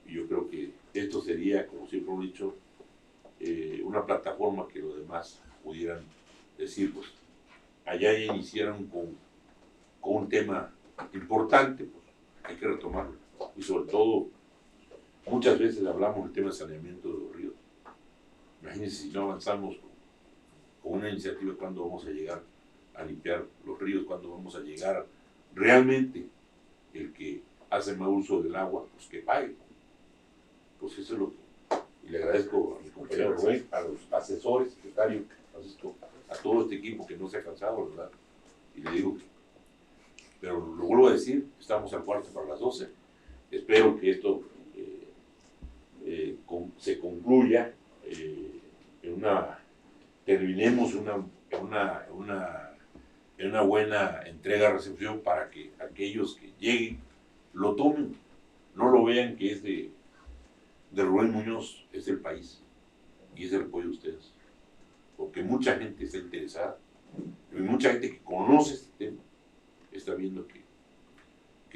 Y yo creo que esto sería, como siempre lo he dicho, una plataforma que los demás pudieran decir, pues allá ya iniciaron con un tema importante, pues hay que retomarlo. Y sobre todo, muchas veces hablamos del tema de saneamiento de los ríos. Imagínense si no avanzamos con una iniciativa, cuándo vamos a llegar a limpiar los ríos, cuándo vamos a llegar realmente el que hace mal uso del agua, pues que pague. Pues eso es lo que... Y le agradezco a mi compañero Rubén, a los asesores, secretario Francisco, a todo este equipo que no se ha cansado, ¿verdad? Y le digo que... Pero lo vuelvo a decir, estamos al cuarto para las 12. Espero que esto se concluya terminemos en una buena entrega-recepción para que aquellos que lleguen lo tomen, no lo vean que es de Rubén Muñoz, es el país y es el apoyo de ustedes, porque mucha gente está interesada y mucha gente que conoce este tema está viendo que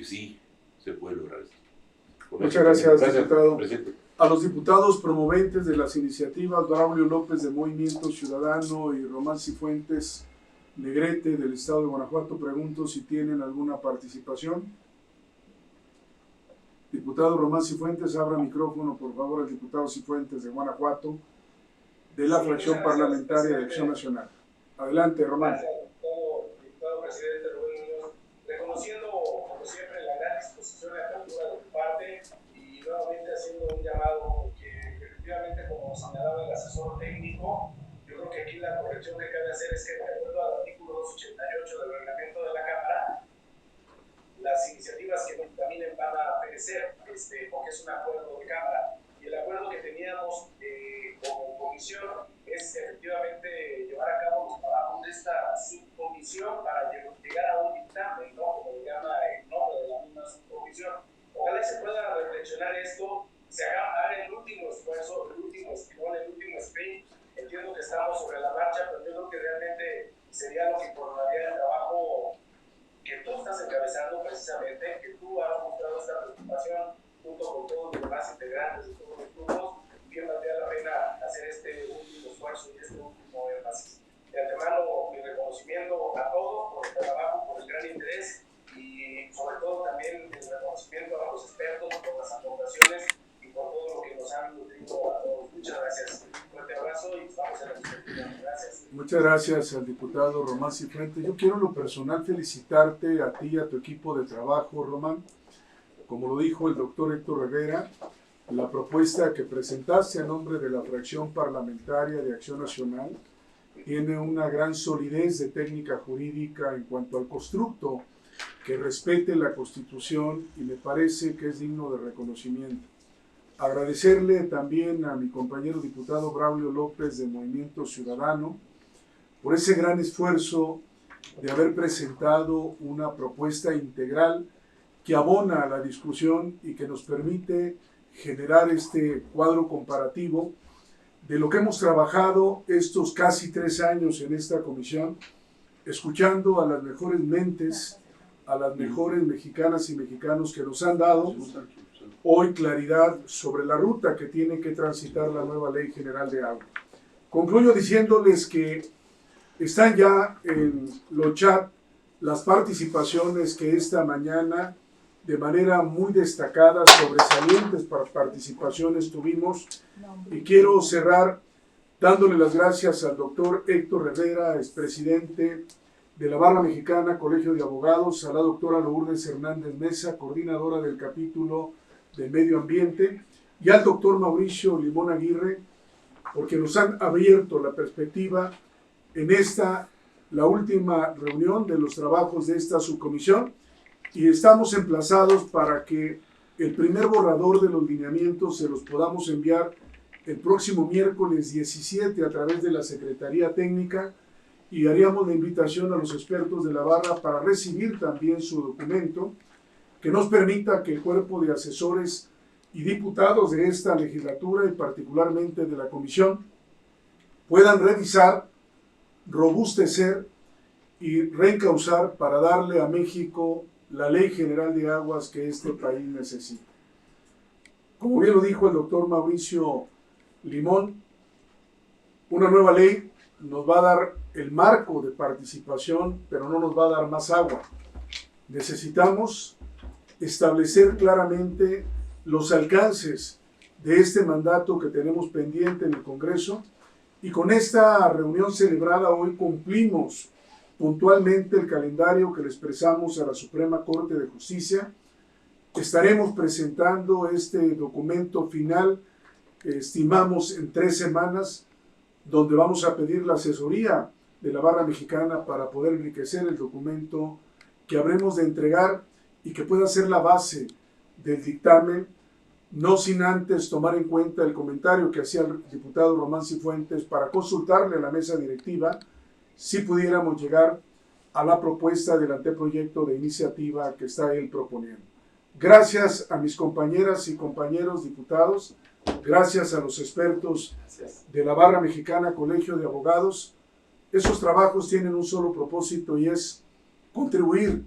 sí se puede lograr esto. Muchas gracias, diputado. Presidente. A los diputados promoventes de las iniciativas, Braulio López de Movimiento Ciudadano y Román Cifuentes Negrete del Estado de Guanajuato, pregunto si tienen alguna participación. Diputado Román Cifuentes, abra micrófono, por favor, al diputado Cifuentes de Guanajuato, de la fracción parlamentaria de Acción Nacional. Adelante, Román. Diputado presidente Rubén Muñoz, reconociendo, como siempre, la gran disposición y apertura de tu parte, y nuevamente haciendo un llamado que efectivamente, como señalaba el asesor técnico, yo creo que aquí la corrección que cabe hacer es que, de acuerdo al artículo 288 del reglamento de la Cámara, las iniciativas que no caminen van a perecer, porque es un acuerdo de Cámara. Y el acuerdo que teníamos como comisión es efectivamente llevar a cabo los trabajos de esta subcomisión para llegar a un dictamen, ¿no? Como le llama el nombre de la misma subcomisión. Ojalá se pueda reflexionar esto, se haga el último esfuerzo, el último estirón, el último sprint. Entiendo que estamos sobre la marcha, pero yo creo que realmente sería lo que coronaría el trabajo que tú estás encabezando precisamente, que tú has mostrado esta preocupación junto con todos los demás integrantes de todos los grupos, bien valdría la pena hacer este último esfuerzo y este último énfasis. De antemano, mi reconocimiento a todos por el trabajo, por el gran interés y sobre todo también el reconocimiento a los expertos por las aportaciones y por todo lo que nos han nutrido a todos. Muchas gracias. Un fuerte abrazo y estamos en la discusión. Gracias. Muchas gracias al diputado Román Cifuentes. Yo quiero en lo personal felicitarte a ti y a tu equipo de trabajo, Román. Como lo dijo el doctor Héctor Rivera, la propuesta que presentaste a nombre de la fracción parlamentaria de Acción Nacional tiene una gran solidez de técnica jurídica en cuanto al constructo, que respete la Constitución y me parece que es digno de reconocimiento. Agradecerle también a mi compañero diputado Braulio López de Movimiento Ciudadano por ese gran esfuerzo de haber presentado una propuesta integral que abona a la discusión y que nos permite generar este cuadro comparativo de lo que hemos trabajado estos casi 3 años en esta comisión, escuchando a las mejores mentes, a las mejores mexicanas y mexicanos que nos han dado hoy claridad sobre la ruta que tiene que transitar la nueva Ley General de Agua. Concluyo diciéndoles que están ya en los chats las participaciones que esta mañana de manera muy destacada, sobresalientes participaciones tuvimos, y quiero cerrar dándole las gracias al doctor Héctor Rivera, expresidente de la Barra Mexicana, Colegio de Abogados, a la doctora Lourdes Hernández Mesa, coordinadora del capítulo de Medio Ambiente, y al doctor Mauricio Limón Aguirre, porque nos han abierto la perspectiva en esta, la última reunión de los trabajos de esta subcomisión, y estamos emplazados para que el primer borrador de los lineamientos se los podamos enviar el próximo miércoles 17 a través de la Secretaría Técnica, y haríamos la invitación a los expertos de la barra para recibir también su documento, que nos permita que el cuerpo de asesores y diputados de esta legislatura y particularmente de la comisión puedan revisar, robustecer y reencauzar para darle a México la Ley General de Aguas que este país necesita. Como bien lo dijo el doctor Mauricio Limón, una nueva ley nos va a dar el marco de participación, pero no nos va a dar más agua. Necesitamos establecer claramente los alcances de este mandato que tenemos pendiente en el Congreso, y con esta reunión celebrada hoy cumplimos puntualmente el calendario que le expresamos a la Suprema Corte de Justicia. Estaremos presentando este documento final, que estimamos en 3 semanas, donde vamos a pedir la asesoría de la Barra Mexicana para poder enriquecer el documento que habremos de entregar y que pueda ser la base del dictamen, no sin antes tomar en cuenta el comentario que hacía el diputado Román Cifuentes para consultarle a la mesa directiva si pudiéramos llegar a la propuesta del anteproyecto de iniciativa que está él proponiendo. Gracias a mis compañeras y compañeros diputados, gracias a los expertos de la Barra Mexicana, Colegio de Abogados. Esos trabajos tienen un solo propósito y es contribuir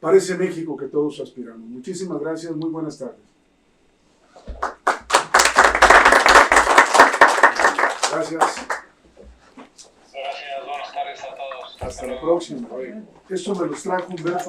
para ese México que todos aspiramos. Muchísimas gracias, muy buenas tardes. Gracias. Gracias, buenas tardes a todos. Hasta la próxima. Esto me los trajo Humberto.